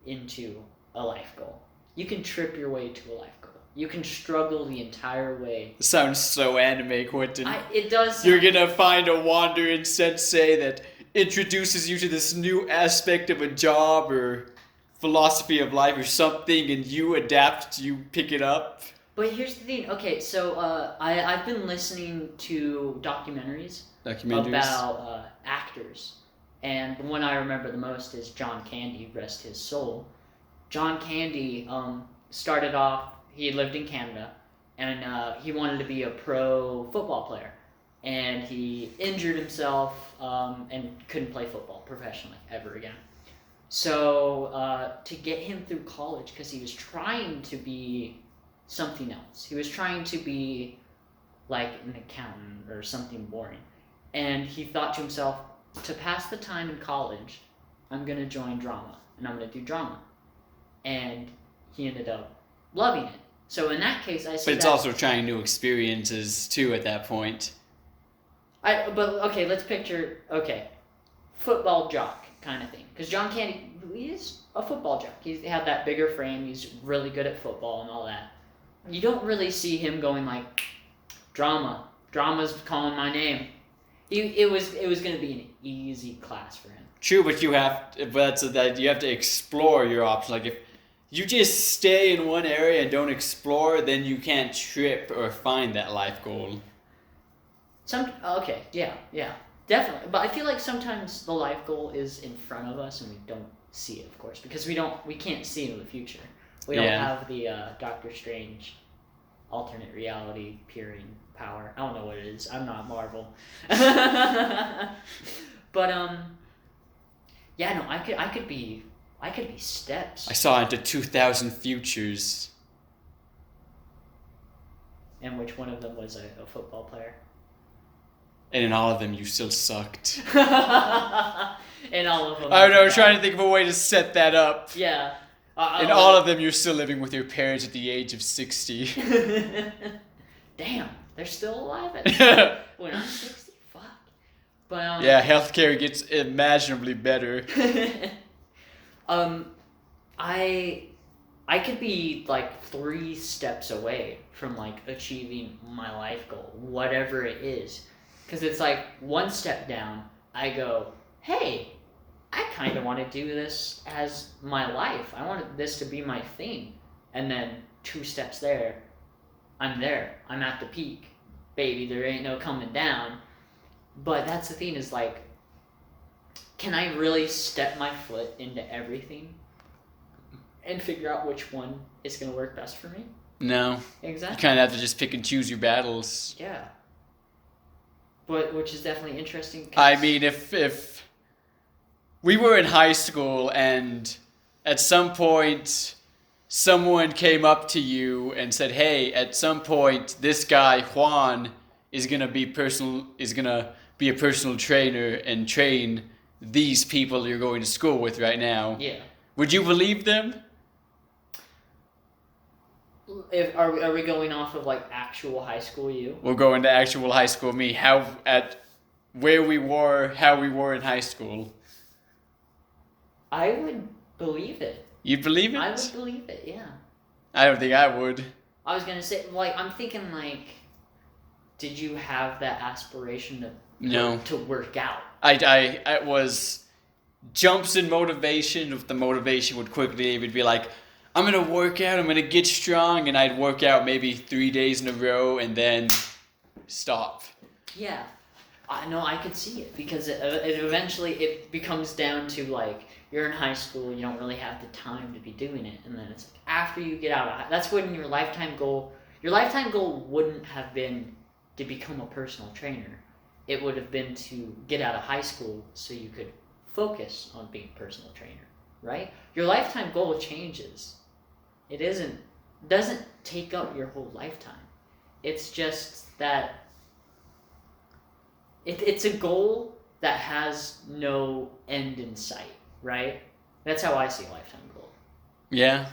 into a life goal. You can trip your way to a life goal. You can struggle the entire way.
It sounds so anime, Quinton.
It does.
You're gonna find a wandering sensei that introduces you to this new aspect of a job or philosophy of life or something, and you adapt, you pick it up.
But here's the thing. Okay, so I've been listening to documentaries about actors, and the one I remember the most is John Candy, rest his soul. John Candy started off. He lived in Canada, and he wanted to be a pro football player, and he injured himself and couldn't play football professionally ever again. So to get him through college, because he was trying to be something else. He was trying to be like an accountant or something boring. And he thought to himself, to pass the time in college, I'm going to join drama, and I'm going to do drama. and he ended up loving it. So in that case, I see.
But it's also trying new experiences too at that point.
But okay, let's picture football jock kind of thing. Because John Candy, he's a football jock. He had that bigger frame. He's really good at football and all that. You don't really see him going like, drama's calling my name. It was going to be an easy class for him.
True, but you have to explore your options. Like if you just stay in one area and don't explore, then you can't trip or find that life goal.
Yeah, definitely. But I feel like sometimes the life goal is in front of us and we don't see it, of course, because we can't see into the future. We don't have the Doctor Strange alternate reality peering power. I don't know what it is. I'm not Marvel. But I could be steps.
I saw into 2,000 futures.
And which one of them was a football player?
And in all of them, you still sucked.
In all of them.
I don't know, I was trying to think of a way to set that up.
Yeah.
In all of them, you're still living with your parents at the age of 60.
Damn, they're still alive when I'm 60? Fuck. But,
yeah, healthcare gets imaginably better.
I could be like 3 steps away from like achieving my life goal, whatever it is. Because it's like 1 step down, I go, hey, I kind of want to do this as my life. I want this to be my thing. And then 2 steps there, I'm there. I'm at the peak. Baby, there ain't no coming down. But that's the thing is like, can I really step my foot into everything and figure out which one is going to work best for me?
No.
Exactly.
You kind of have to just pick and choose your battles.
Yeah. But which is definitely interesting.
I mean, if we were in high school and at some point someone came up to you and said, hey, at some point this guy Juan is gonna be a personal trainer and train these people you're going to school with right now.
Yeah.
Would you believe them?
Are we going off of like actual high school you?
We'll go into actual high school me. How we were in high school.
I would believe it.
You'd believe it?
I would believe it, yeah.
I don't think I would.
I was gonna say, like, I'm thinking like, did you have that aspiration to work out?
I was jumps in motivation. If the motivation would quickly, it would be like, I'm going to work out, I'm going to get strong, and I'd work out maybe 3 days in a row and then stop.
Yeah. I know, I could see it, because it eventually becomes down to, like, you're in high school, you don't really have the time to be doing it, and then it's like, after you get out of that's when your lifetime goal wouldn't have been to become a personal trainer. It would have been to get out of high school so you could focus on being a personal trainer, right? Your lifetime goal changes. It doesn't take up your whole lifetime. It's just that it's a goal that has no end in sight, right? That's how I see a lifetime goal.
Yeah.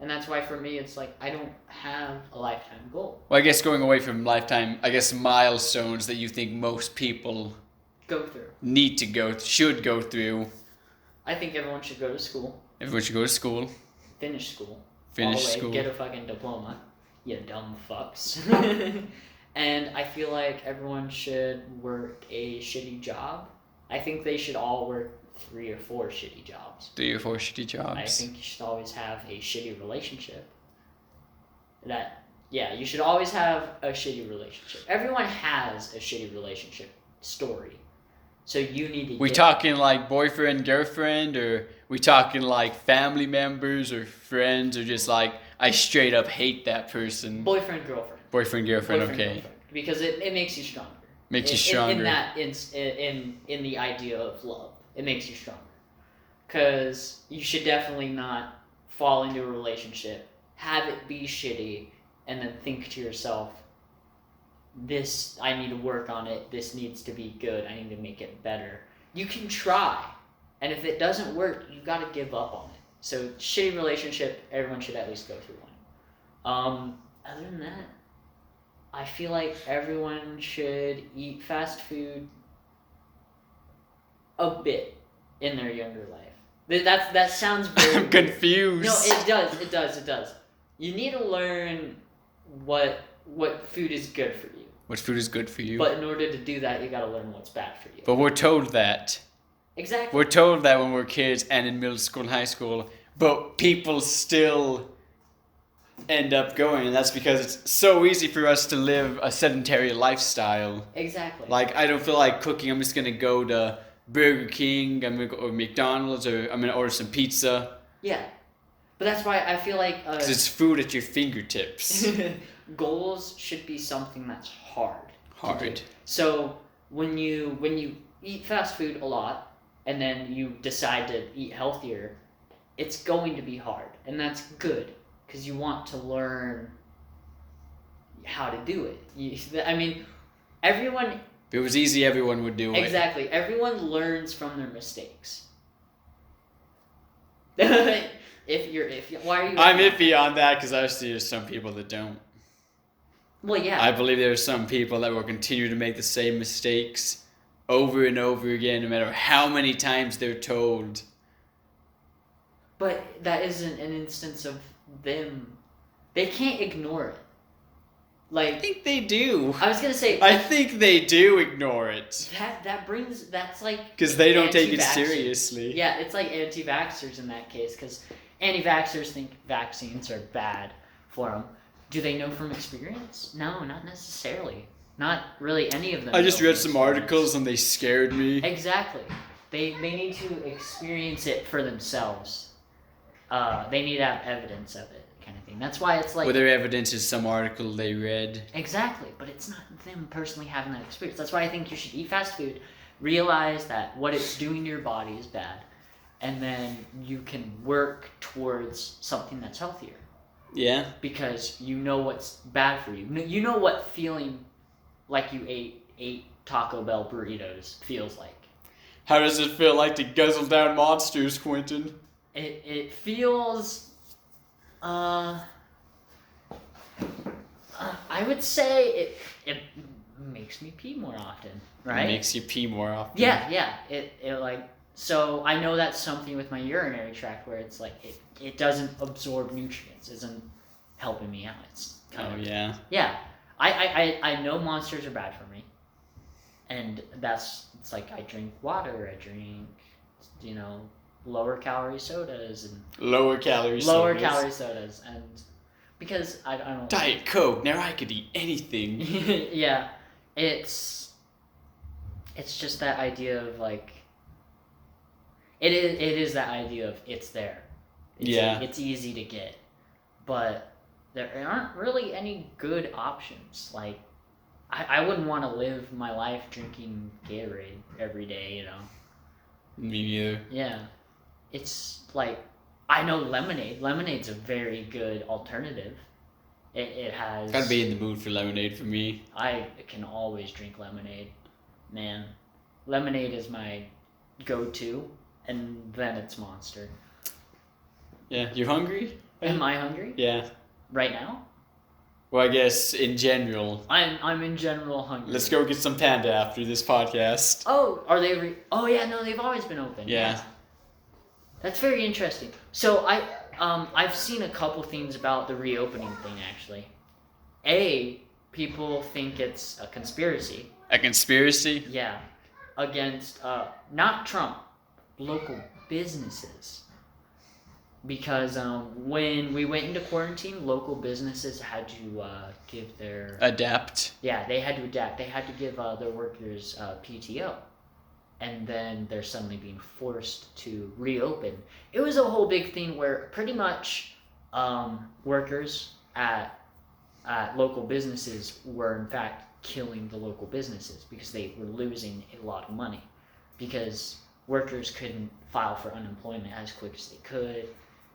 And that's why for me it's like I don't have a lifetime goal.
Well, I guess going away from lifetime, I guess milestones that you think most people should go through.
I think everyone should go to school.
Everyone should go to school.
Finish school.
Get
a fucking diploma. You dumb fucks. And I feel like everyone should work a shitty job. I think they should all work 3 or 4 shitty jobs.
3 or 4 shitty jobs.
I think you should always have a shitty relationship. You should always have a shitty relationship. Everyone has a shitty relationship story. So you need to
We talking like boyfriend, girlfriend, or we talking like family members or friends, or just like I straight up hate that person?
Boyfriend, girlfriend.
Boyfriend, girlfriend, okay.
Girlfriend. Because it makes you stronger.
Makes you stronger.
In the idea of love. It makes you stronger. Because you should definitely not fall into a relationship, have it be shitty, and then think to yourself, I need to work on it, this needs to be good, I need to make it better. You can try, and if it doesn't work, you gotta give up on it. So shitty relationship, everyone should at least go through one. Other than that, I feel like everyone should eat fast food a bit in their younger life. That sounds very
I'm confused.
No, it does. You need to learn what food is good for you.
What food is good for you?
But in order to do that, you gotta learn what's bad for you.
But we're told that.
Exactly.
We're told that when we're kids and in middle school and high school, but people still end up going, and that's because it's so easy for us to live a sedentary lifestyle.
Exactly.
Like, I don't feel like cooking. I'm just gonna go to Burger King, I'm gonna go to McDonald's, or I'm gonna order some pizza.
Yeah. But that's why I feel like...
Because it's food at your fingertips.
Goals should be something that's hard.
Hard.
So when you eat fast food a lot and then you decide to eat healthier, it's going to be hard, and that's good because you want to learn how to do it. I mean, everyone.
If it was easy, everyone would do it.
Exactly. Everyone learns from their mistakes. Why are you?
I'm iffy on that because I see there's some people that don't.
Well, yeah.
I believe there are some people that will continue to make the same mistakes over and over again, no matter how many times they're told.
But that isn't an instance of them. They can't ignore it. Like,
I think they do.
I was gonna say.
I think they do ignore it.
That's like.
Because they don't take it
anti-vaxxers.
seriously.
Yeah, it's like anti-vaxxers in that case, because anti-vaxxers think vaccines are bad for them. Do they know from experience? No, not necessarily. Not really any of them.
I just
know
read
from
some
experience.
articles and they scared me.
Exactly. They need to experience it for themselves. They need to have evidence of it, kind of thing. That's why it's like...
Well, their evidence is some article they read.
Exactly, but it's not them personally having that experience. That's why I think you should eat fast food, realize that what it's doing to your body is bad, and then you can work towards something that's healthier.
Yeah.
Because you know what's bad for you. You know what feeling like you ate Taco Bell burritos feels like.
How does it feel like to guzzle down monsters, Quinton?
It feels... I would say it makes me pee more often, right?
It makes you pee more often.
Yeah. It like... So I know that's something with my urinary tract where it's like it doesn't absorb nutrients, isn't helping me out. It's kind of
yeah.
Yeah. I know monsters are bad for me. And it's like I drink water, I drink lower calorie sodas and
lower calorie
sodas and because I don't
Diet Coke, now I could eat anything.
Yeah. It's just that idea of like it is that idea of it's there. It's easy to get. But there aren't really any good options. Like, I wouldn't want to live my life drinking Gatorade every day,
Me neither.
Yeah. It's like, I know lemonade. Lemonade's a very good alternative. It has...
Gotta be in the mood for lemonade for me.
I can always drink lemonade. Man. Lemonade is my go-to. And then it's Monster.
Yeah, you hungry?
Am I hungry?
Yeah.
Right now?
Well, I guess in general.
I'm in general hungry.
Let's go get some Panda after this podcast.
Oh, are they? Oh yeah, no, they've always been open.
Yeah.
That's very interesting. So I've seen a couple things about the reopening thing actually. People think it's a conspiracy.
A conspiracy?
Yeah, against not Trump, local businesses. Because when we went into quarantine, local businesses had to give their...
Adapt.
Yeah, they had to adapt. They had to give their workers PTO. And then they're suddenly being forced to reopen. It was a whole big thing where pretty much workers at local businesses were in fact killing the local businesses because they were losing a lot of money. Because workers couldn't file for unemployment as quick as they could.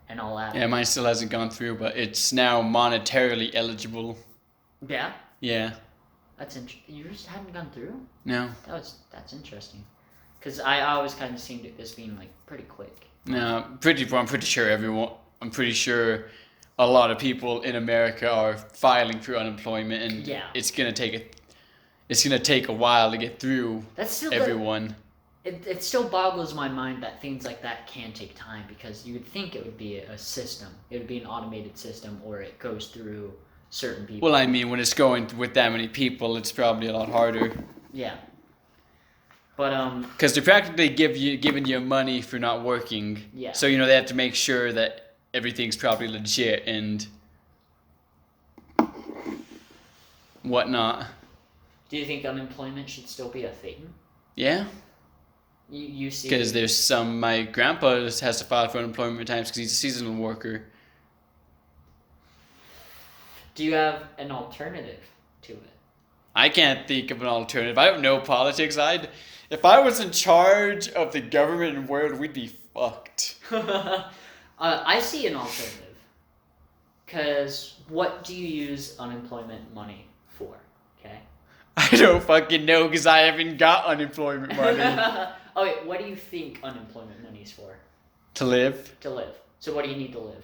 And all that.
Yeah, mine still hasn't gone through, but it's now monetarily eligible.
Yeah?
Yeah.
That's interesting. Yours hadn't gone through?
No.
That's interesting. Because I always kind of seemed this being like pretty quick.
No, I'm pretty sure a lot of people in America are filing for unemployment, and it's gonna take a while to get through everyone.
It still boggles my mind that things like that can take time, because you would think it would be a system. It would be an automated system, or it goes through certain people.
Well, I mean, when it's going with that many people, it's probably a lot harder.
Yeah. But
because they're practically giving you money for not working.
Yeah.
So they have to make sure that everything's probably legit and whatnot.
Do you think unemployment should still be a thing?
Yeah.
You see.
Because my grandpa has to file for unemployment at times because he's a seasonal worker.
Do you have an alternative to it?
I can't think of an alternative. I don't know politics. If I was in charge of the government and world, we'd be fucked.
I see an alternative. Because what do you use unemployment money for? Okay.
I don't fucking know because I haven't got unemployment money.
Oh wait, what do you think unemployment money is for?
To live.
To live. So what do you need to live?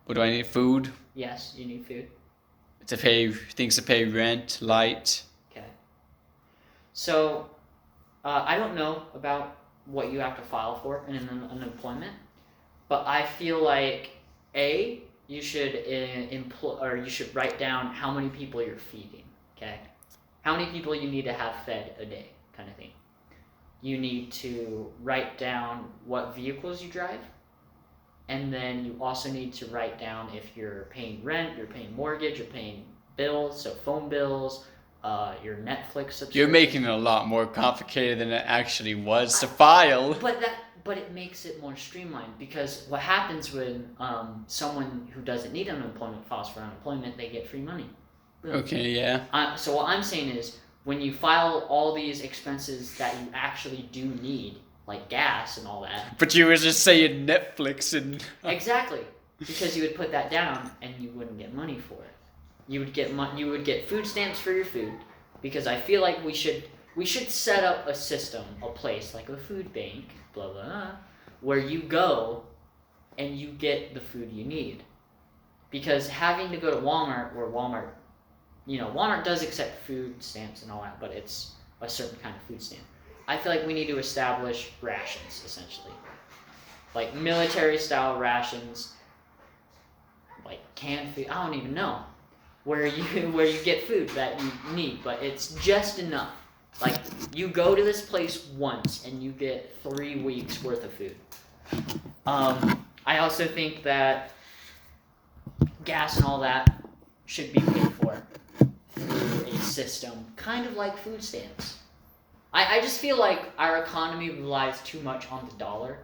What do I need? Food.
Yes, you need food.
To pay rent, light.
Okay. So, I don't know about what you have to file for in unemployment, but I feel like you should you should write down how many people you're feeding. Okay. How many people you need to have fed a day, kind of thing. You need to write down what vehicles you drive. And then you also need to write down if you're paying rent, you're paying mortgage, you're paying bills, so phone bills, your Netflix subscription.
You're making it a lot more complicated than it actually was to file.
But it makes it more streamlined, because what happens when someone who doesn't need unemployment files for unemployment, they get free money. Boom.
Okay, yeah.
So what I'm saying is, when you file all these expenses that you actually do need, like gas and all that.
But you were just saying Netflix and...
Exactly. Because you would put that down and you wouldn't get money for it. You would get food stamps for your food, because I feel like we should set up a system, a place like a food bank, blah blah blah, where you go and you get the food you need. Because having to go to Walmart, Walmart does accept food stamps and all that, but it's a certain kind of food stamp. I feel like we need to establish rations, essentially. Like military-style rations, like canned food, I don't even know, where you get food that you need, but it's just enough. Like, you go to this place once, and you get 3 weeks worth of food. I also think that gas and all that should be paid for through a system, kind of like food stamps. I just feel like our economy relies too much on the dollar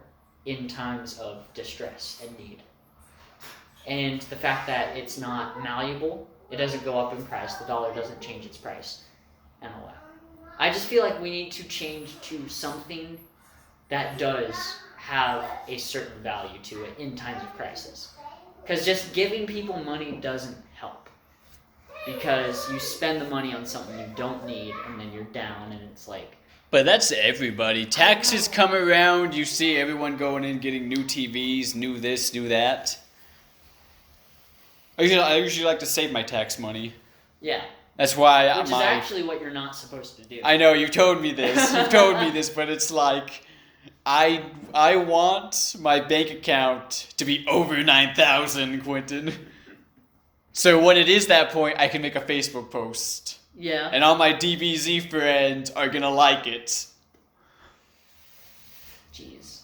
in times of distress and need. And the fact that it's not malleable, it doesn't go up in price, the dollar doesn't change its price, and all that. I just feel like we need to change to something that does have a certain value to it in times of crisis. Because just giving people money doesn't help. Because you spend the money on something you don't need, and then you're down, and it's like...
But that's everybody. Taxes come around, you see everyone going in, getting new TVs, new this, new that. I usually like to save my tax money.
Yeah.
That's why
Which is actually what you're not supposed to do.
I know, you told me this. But it's like... I want my bank account to be over 9,000, Quinton. So when it is that point, I can make a Facebook post.
Yeah.
And all my DBZ friends are gonna like it.
Jeez.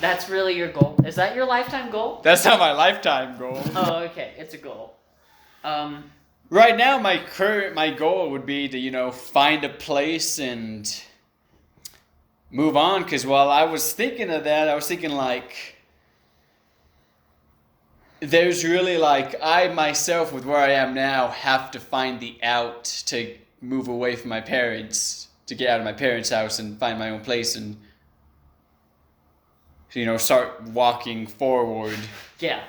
That's really your goal? Is that your lifetime goal?
That's not my lifetime goal.
Oh, okay. It's a goal.
Right now, my goal would be to, find a place and move on. Because while I was thinking of that, I was thinking there's really I myself, with where I am now, have to find the out to move away from my parents, to get out of my parents' house and find my own place and, start walking forward.
Yeah.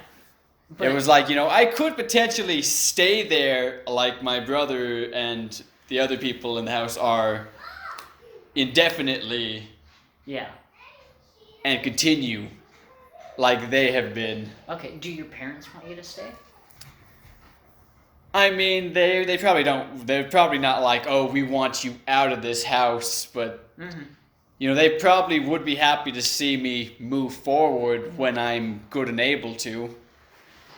It was I could potentially stay there like my brother and the other people in the house are indefinitely,
Yeah.
and continue like they have been.
Okay, do your parents want you to stay?
I mean, they probably don't. They're probably not like, oh, we want you out of this house, but you know, they probably would be happy to see me move forward when I'm good and able to.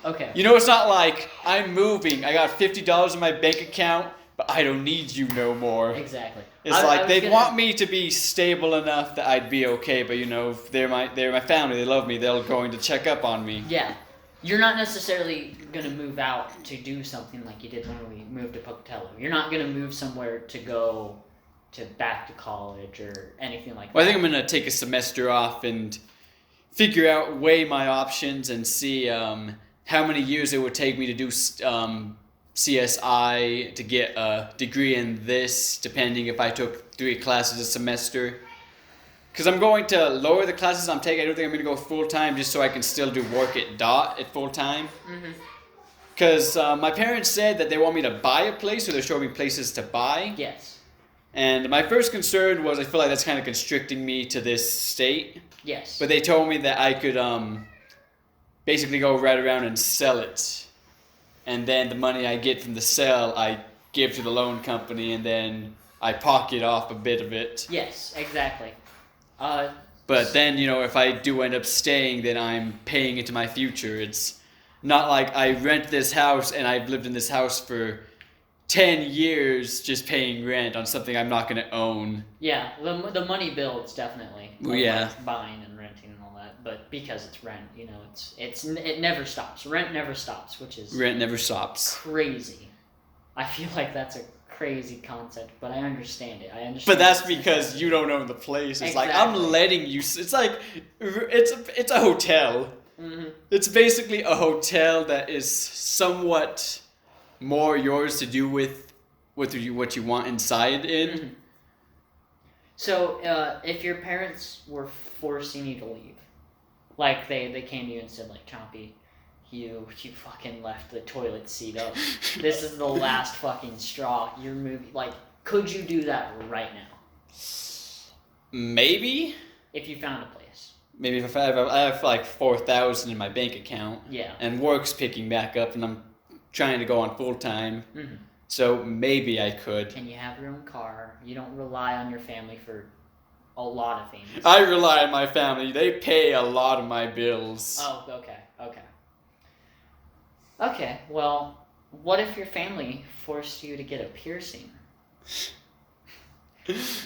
Okay.
You know, it's not like I'm moving. I got $50 in my bank account, but I don't need you no more.
Exactly.
It's like they want me to be stable enough that I'd be okay, but you know, they're my family. They love me. They're going to check up on me.
Yeah. You're not necessarily going to move out to do something like you did when we moved to Pocatello. You're not going to move somewhere to go back to college or anything like that.
Well, I think I'm going to take a semester off and weigh my options and see how many years it would take me to do CSI to get a degree in this, depending if I took 3 classes a semester. Because I'm going to lower the classes I'm taking. I don't think I'm going to go full-time just so I can still do work at DOT at full-time. Because my parents said that they want me to buy a place, so they're showing me places to buy.
Yes.
And my first concern was I feel like that's kind of constricting me to this state.
Yes.
But they told me that I could basically go right around and sell it. And then the money I get from the sale, I give to the loan company, and then I pocket off a bit of it.
Yes, exactly.
But then, you know, if I do end up staying, then I'm paying into my future. It's not like I rent this house and I've lived in this house for 10 years just paying rent on something I'm not going to own.
Yeah, the money builds, definitely.
Yeah.
Like buying and renting and all that. But because it's rent, you know, it never stops. Rent never stops, which is...
Rent never stops.
Crazy. I feel like that's a crazy concept, but I understand it.
But that's because you don't own the place. It's
exactly.
like, I'm letting you... It's like, it's a hotel. It's basically a hotel that is somewhat more yours to do with what you want inside in.
So, if your parents were forcing you to leave, like they came to you and said, like, Chompy, you fucking left the toilet seat up. This is the last fucking straw. You're moving. Like, could you do that right now?
Maybe.
If you found a place.
Maybe if I have like 4,000 in my bank account.
Yeah.
And work's picking back up, and I'm trying to go on full time. So maybe I could.
And you have your own car. You don't rely on your family for a lot of things.
I rely on my family. They pay a lot of my bills.
Oh, okay. Okay, well, what if your family forced you to get a piercing?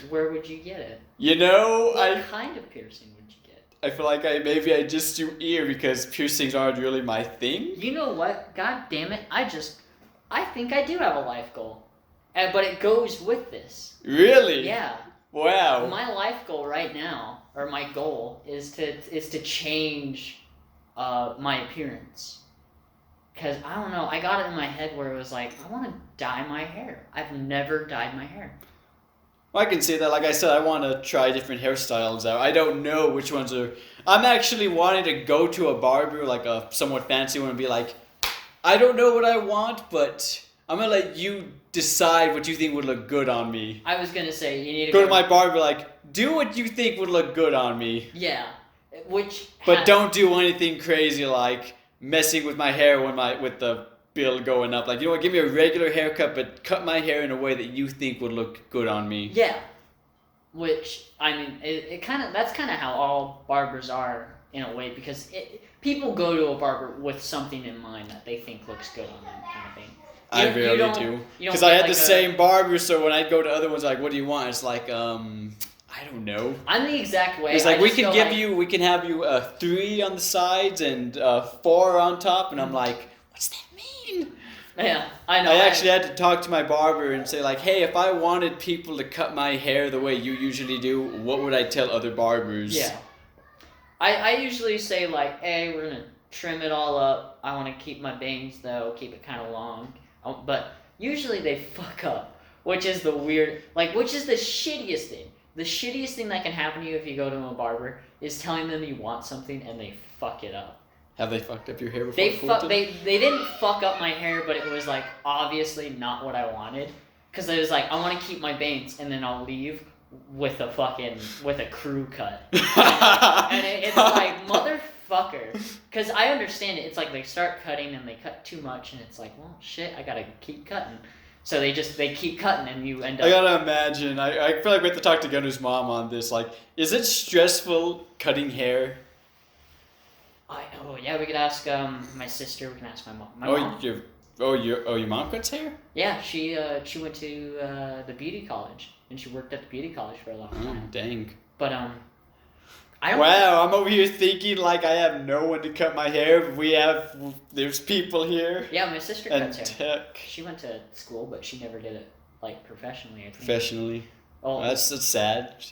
Where would you get it?
You know,
what kind of piercing would you get?
I feel like I just do ear because piercings aren't really my thing.
You know what? God damn it! I think I do have a life goal, but it goes with this.
Really?
Yeah.
Wow.
My life goal right now, or my goal, is to change my appearance. Because, I don't know, I got it in my head where it was like, I want to dye my hair. I've never dyed my hair.
Well, I can say that. Like I said, I want to try different hairstyles out. I don't know which ones are... I'm actually wanting to go to a barber, like a somewhat fancy one, and be like, I don't know what I want, but I'm going to let you decide what you think would look good on me.
I was going to say, you need to
go to my barber, like, do what you think would look good on me.
Yeah.
But don't do anything crazy like messing with my hair with the bill going up. Like, you know what, give me a regular haircut, but cut my hair in a way that you think would look good on me.
Yeah. Which, I mean, that's kind of how all barbers are in a way, because people go to a barber with something in mind that they think looks good on them, kind of thing.
I rarely do. Because I had the same barber, so when I'd go to other ones, like, what do you want? It's like, I don't know. I'm the exact way. It's like, we can have you a 3 on the sides and 4 on top, and I'm like, what's that mean?
Yeah, I know.
I actually had to talk to my barber and say, like, hey, if I wanted people to cut my hair the way you usually do, what would I tell other barbers?
Yeah. I usually say, like, hey, we're going to trim it all up. I want to keep my bangs, though, keep it kind of long. But usually they fuck up, which is the shittiest thing. The shittiest thing that can happen to you if you go to a barber is telling them you want something and they fuck it up.
Have they fucked up your hair before?
They didn't fuck up my hair, but it was like obviously not what I wanted. Because I was like, I want to keep my bangs and then I'll leave. with a crew cut. And it's like, motherfucker. Because I understand it. It's like they start cutting and they cut too much, and it's like, well, shit, I gotta keep cutting. So they keep cutting, and you end up...
I gotta imagine. I feel like we have to talk to Gunnar's mom on this. Like, is it stressful cutting hair?
Yeah, we could ask my sister. We can ask my mom.
Your mom cuts hair?
Yeah, she went to the beauty college, and she worked at the beauty college for a long time.
Dang.
But
Wow, I'm over here thinking like I have no one to cut my hair. There's people here.
Yeah, my sister cuts hair.
Tech.
She went to school, but she never did it like professionally. I think.
Professionally.
Oh,
that's sad.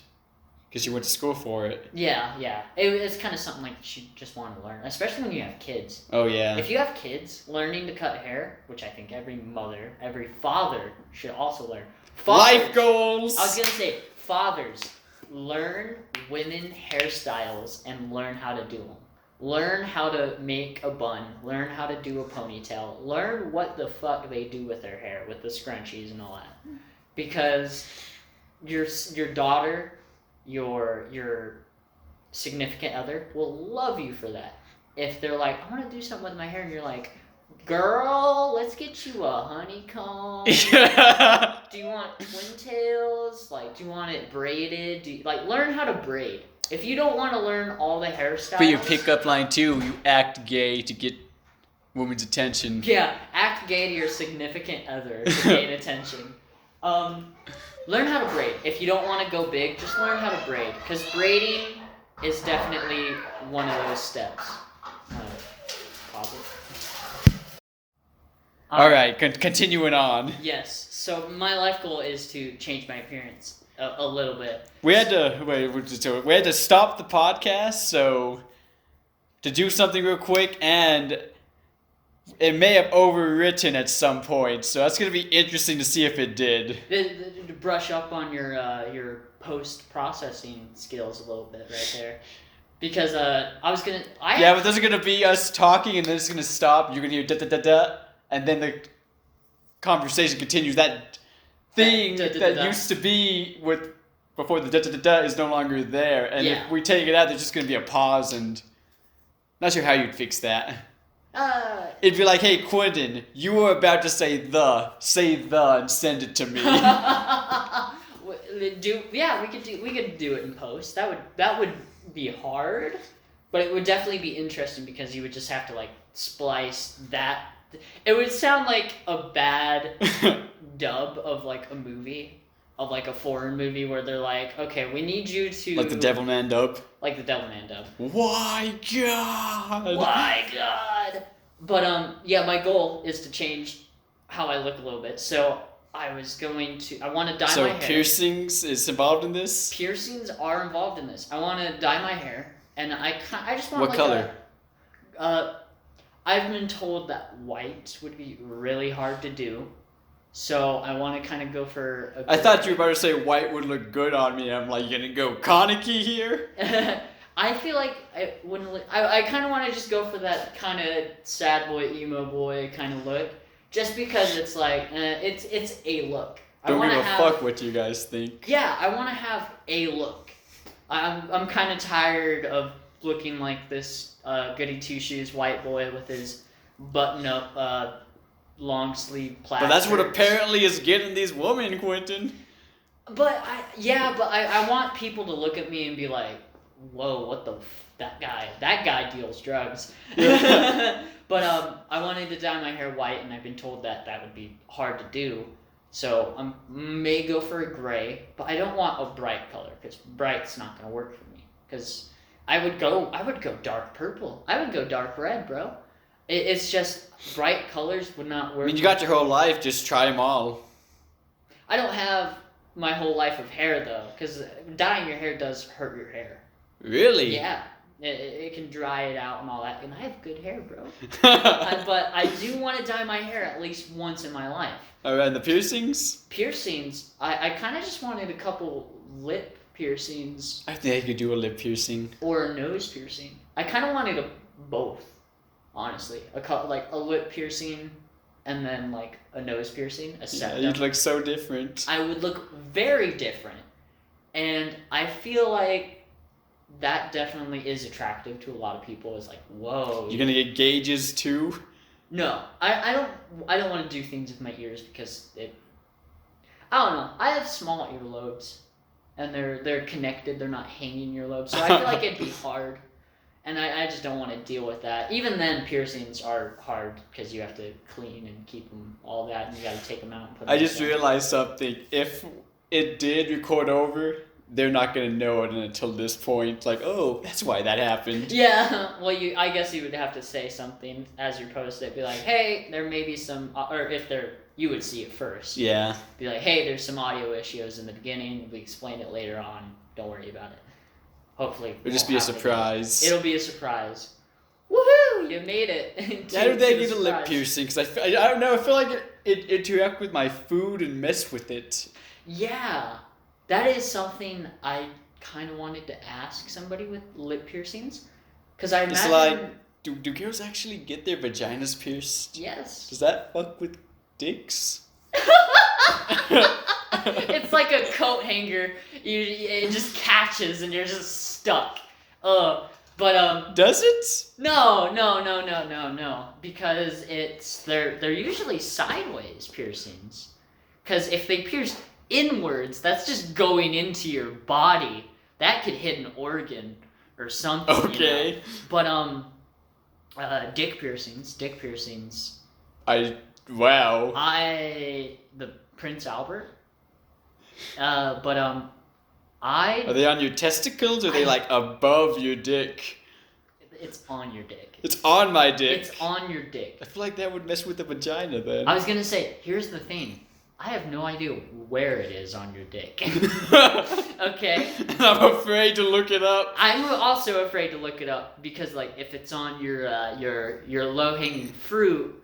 Because you went to school for it.
Yeah. It's kind of something like she just wanted to learn, especially when you have kids.
Oh yeah.
If you have kids, learning to cut hair, which I think every mother, every father should also learn.
Life goals.
I was gonna say, fathers, learn women hairstyles and learn how to do them. Learn how to make a bun. Learn how to do a ponytail. Learn what the fuck they do with their hair, with the scrunchies and all that. Because your daughter, your significant other will love you for that. If they're like, I want to do something with my hair, and you're like, girl, let's get you a honeycomb. Do you want twin tails? Like, do you want it braided? Learn how to braid. If you don't want to learn all the hairstyles...
For your pickup line, too, you act gay to get women's attention.
Yeah, act gay to your significant other to gain attention. Learn how to braid. If you don't want to go big, just learn how to braid. Because braiding is definitely one of those steps. Pause it.
Alright, continuing on.
Yes, so my life goal is to change my appearance a little bit.
We had to stop the podcast, so to do something real quick, and it may have overwritten at some point, so that's going to be interesting to see if it did.
To brush up on your post-processing skills a little bit right there. Because
but this is going to be us talking, and then it's going to stop, you're going to hear da-da-da-da, and then the conversation continues. That thing that used to be before the da-da-da-da is no longer there, and if we take it out, there's just going to be a pause, and not sure how you'd fix that. It'd be like, hey, Quinton, you were about to say the, and send it to me.
We could do it in post. That would be hard, but it would definitely be interesting because you would just have to like splice that. It would sound like a bad dub of like a movie, of like a foreign movie where they're like, okay, we need you to...
Like the Devilman dub?
Like the Devilman dub.
Why God?
Why God? But my goal is to change how I look a little bit. So I want to dye my hair.
So piercings is involved in this?
Piercings are involved in this. I want to dye my hair, and I just want
what color?
I've been told that white would be really hard to do, so I want to kind of go for
I thought you were about to say white would look good on me. I'm like, you gonna go Kaneki here?
I feel like I wouldn't look... I kind of want to just go for that kind of sad boy, emo boy kind of look, just because it's like, it's a look.
Don't give a fuck what you guys think.
Yeah, I want to have a look. I'm kind of tired of looking like this goody two-shoes white boy with his button-up long sleeve plaid.
But that's what apparently is getting these women, Quinton.
But I want people to look at me and be like, whoa, that guy deals drugs. But I wanted to dye my hair white, and I've been told that would be hard to do. So I may go for a gray, but I don't want a bright color because bright's not gonna work for me. Because I would go dark purple. I would go dark red, bro. It's just bright colors would not work.
I mean, you got your whole life. Just try them all.
I don't have my whole life of hair though, because dyeing your hair does hurt your hair.
Really?
Yeah. It can dry it out and all that, and I have good hair, bro. But I do want to dye my hair at least once in my life.
Oh, and the piercings?
Piercings, I kind of just wanted a couple lip piercings.
I think I could do a lip piercing.
Or a nose piercing. I kind of wanted both, honestly. Like a lip piercing and then like a nose piercing, a septum.
Yeah, you'd look so different.
I would look very different. And I feel like that definitely is attractive to a lot of people. It's like, whoa.
You're gonna get gauges too?
No, I don't want to do things with my ears because I don't know. I have small earlobes, and they're connected. They're not hanging earlobes, so I feel like it'd be hard, and I just don't want to deal with that. Even then, piercings are hard because you have to clean and keep them all that, and you got to take them out and put them.
I just realized something. If it did record over, they're not gonna know it until this point. Like, oh, that's why that happened.
Yeah, well, I guess you would have to say something as you post it. Be like, hey, there may be some, or if you would see it first.
Yeah.
Be like, hey, there's some audio issues in the beginning. We explain it later on. Don't worry about it. Hopefully,
It'll just be a surprise.
It'll be a surprise. Woohoo! You made it.
How did they get a lip piercing? Because I don't know. I feel like it interact with my food and mess with it.
Yeah. That is something I kind of wanted to ask somebody with lip piercings. Because I imagine...
It's like, do girls actually get their vaginas pierced?
Yes.
Does that fuck with dicks?
It's like a coat hanger. It just catches and you're just stuck. Does
it?
No. Because they're usually sideways piercings. Because if they pierce inwards, that's just going into your body. That could hit an organ or something.
Okay.
You know? But dick piercings.
Wow.
The Prince Albert. Are
they on your testicles or are they like above your dick?
It's on your dick.
It's on my dick.
It's on your dick.
I feel like that would mess with the vagina then.
I was gonna say, here's the thing. I have no idea where it is on your dick. Okay?
I'm afraid to look it up.
I'm also afraid to look it up because, like, if it's on your low-hanging fruit,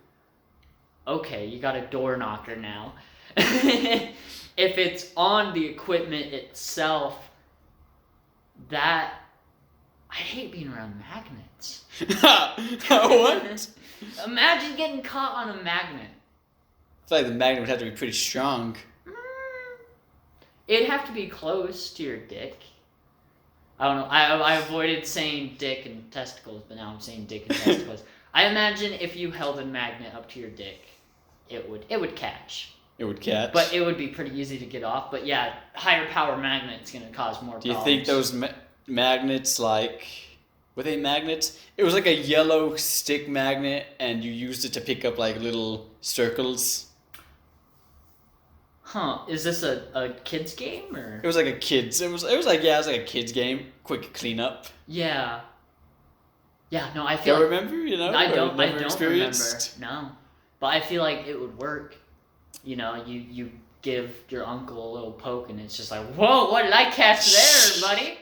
okay, you got a door knocker now. If it's on the equipment itself, I hate being around magnets.
What?
Imagine getting caught on a magnet.
I feel like the magnet would have to be pretty strong.
It'd have to be close to your dick. I don't know. I avoided saying dick and testicles, but now I'm saying dick and testicles. I imagine if you held a magnet up to your dick, it would catch.
It would catch.
But it would be pretty easy to get off. But yeah, higher power magnet's gonna cause more problems.
Do you think those magnets, like, were they magnets? It was like a yellow stick magnet, and you used it to pick up like little circles.
Huh? Is this a kids game or?
It was like a kids. It was like a kids game. Quick cleanup.
Yeah. Yeah. No, I feel.
Don't remember? You know.
I don't
Experienced?
remember. No, but I feel like it would work. You know, you give your uncle a little poke, and it's just like, whoa, what did I catch there, buddy?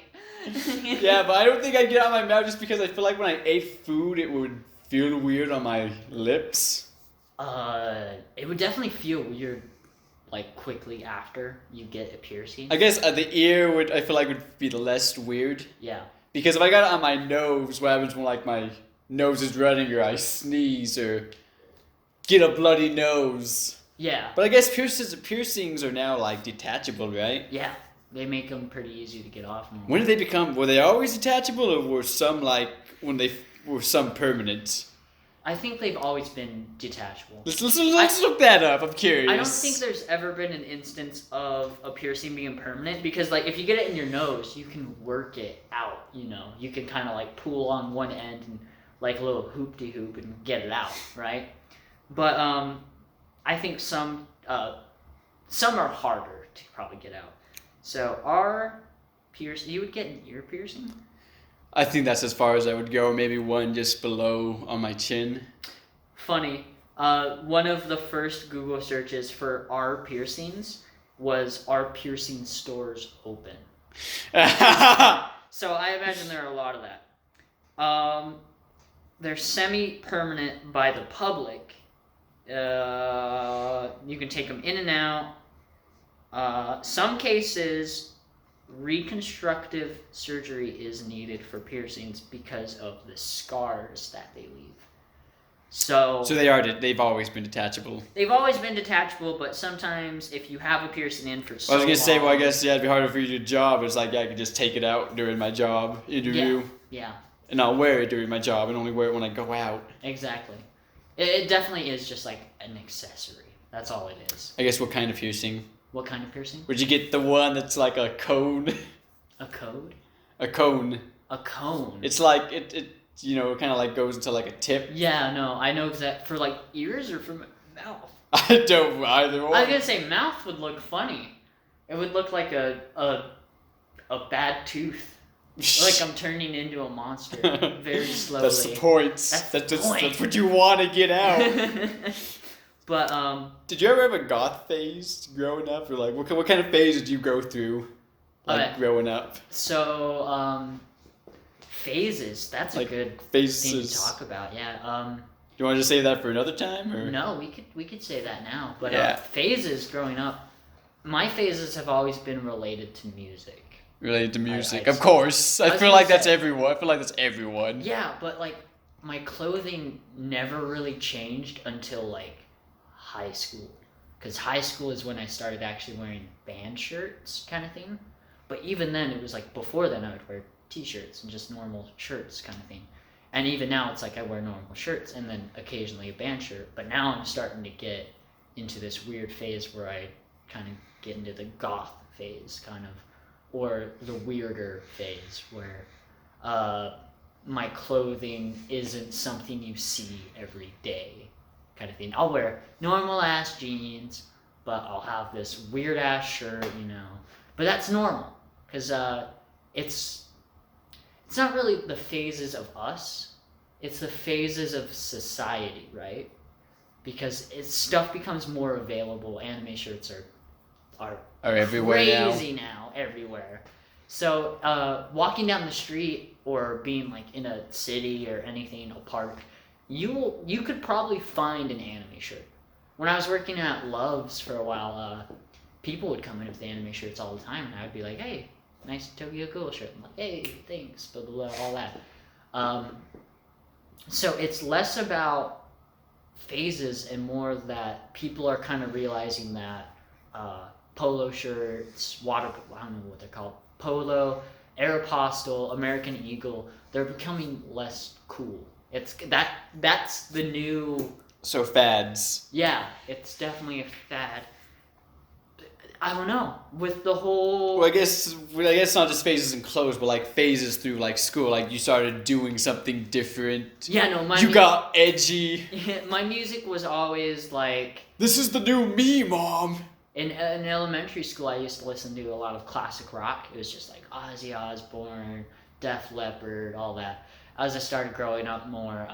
Yeah, but I don't think I'd get out of my mouth just because I feel like when I ate food, it would feel weird on my lips.
It would definitely feel weird, like, quickly after you get a piercing.
I guess the ear I feel like would be the less weird.
Yeah.
Because if I got it on my nose, what happens when, like, my nose is running or I sneeze or get a bloody nose?
Yeah.
But I guess piercings are now, like, detachable, right?
Yeah. They make them pretty easy to get off.
When did they become... Were they always detachable or were some, like... Were some permanent?
I think they've always been detachable.
Let's look that up. I'm curious.
I don't think there's ever been an instance of a piercing being permanent because, like, if you get it in your nose, you can work it out, you know. You can kind of, like, pull on one end and, like, a little hoop-de-hoop and get it out, right? But I think some are harder to probably get out. So you would get an ear piercing?
I think that's as far as I would go. Maybe one just below on my chin.
Funny. One of the first Google searches for R piercings was "Are piercing stores open?" So I imagine there are a lot of that. They're semi-permanent by the public. You can take them in and out. Some cases, reconstructive surgery is needed for piercings because of the scars that they leave. So
they've always been detachable.
They've always been detachable, but sometimes if you have a piercing in for so long...
I was going to say, well, I guess, yeah, it'd be harder for you to job. It's like, yeah, I could just take it out during my job interview.
Yeah.
And I'll wear it during my job and only wear it when I go out.
Exactly. It definitely is just like an accessory. That's all it is.
I guess what kind of piercing?
What kind of piercing?
Would you get the one that's like a cone?
A code?
A cone.
A cone.
It's like, it kind of like goes into like a tip.
Yeah, no, I know exactly. For like ears or for mouth?
I don't either one.
I was going to say mouth would look funny. It would look like a bad tooth. Like I'm turning into a monster very slowly.
That's the point. That's what you want to get out.
But
did you ever have a goth phase growing up, or like what kind of phase did you go through, growing up?
So phases. That's like a good
phases.
thing to talk about. Yeah.
Do you want to just save that for another time, or?
No, we could say that now. But phases growing up, my phases have always been related to music.
Related to music, of course. I feel like that's everyone.
Yeah, but like my clothing never really changed until like high school, because high school is when I started actually wearing band shirts, kind of thing. But even then, it was like before then I would wear t-shirts and just normal shirts, kind of thing. And even now, it's like I wear normal shirts and then occasionally a band shirt. But now I'm starting to get into this weird phase where I kind of get into the goth phase, kind of. Or the weirder phase where my clothing isn't something you see every day, kind of thing. I'll wear normal ass jeans, but I'll have this weird ass shirt, But that's normal, because it's not really the phases of us, it's the phases of society, right? Because stuff becomes more available. Anime shirts are
everywhere
crazy now everywhere. So walking down the street or being like in a city or anything, a park, you could probably find an anime shirt. When I was working at Love's for a while, people would come in with anime shirts all the time, and I would be like, "Hey, nice Tokyo Ghoul shirt." I'm like, "Hey, thanks," blah blah blah, all that. So it's less about phases and more that people are kind of realizing that polo shirts, I don't know what they're called, polo, Aeropostale, American Eagle, they're becoming less cool. That's the new...
So fads.
Yeah, it's definitely a fad. I don't know, with the whole...
Well, I guess not just phases in clothes, but like phases through like school. Like you started doing something different.
Yeah, no,
you got edgy.
My music was always like...
This is the new me, Mom.
In elementary school, I used to listen to a lot of classic rock. It was just like Ozzy Osbourne, Def Leppard, all that. As I started growing up more,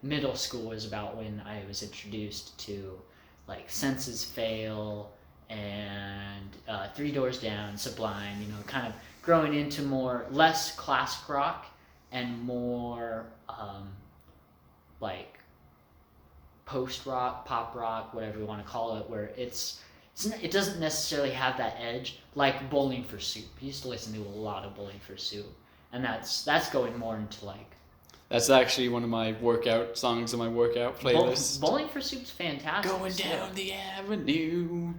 middle school was about when I was introduced to like Senses Fail and Three Doors Down, Sublime, kind of growing into less classic rock and more like post-rock, pop rock, whatever you want to call it, where it doesn't necessarily have that edge, like Bowling for Soup. I used to listen to a lot of Bowling for Soup, and that's going more into like...
That's actually one of my workout songs on my workout playlist.
Bowling for Soup's fantastic.
Going down the avenue.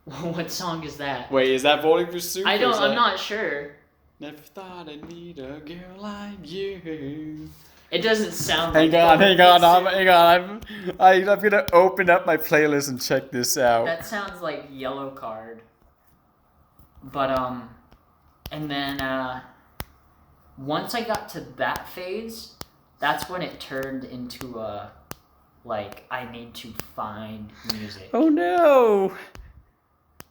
What song is that?
Wait, is that Bowling for Soup?
I'm not sure.
Never thought I'd meet a girl like you.
It doesn't sound
hang
like...
Hang on. I'm gonna open up my playlist and check this out.
That sounds like Yellow Card. But, and then, once I got to that phase, that's when it turned into I need to find music.
Oh no!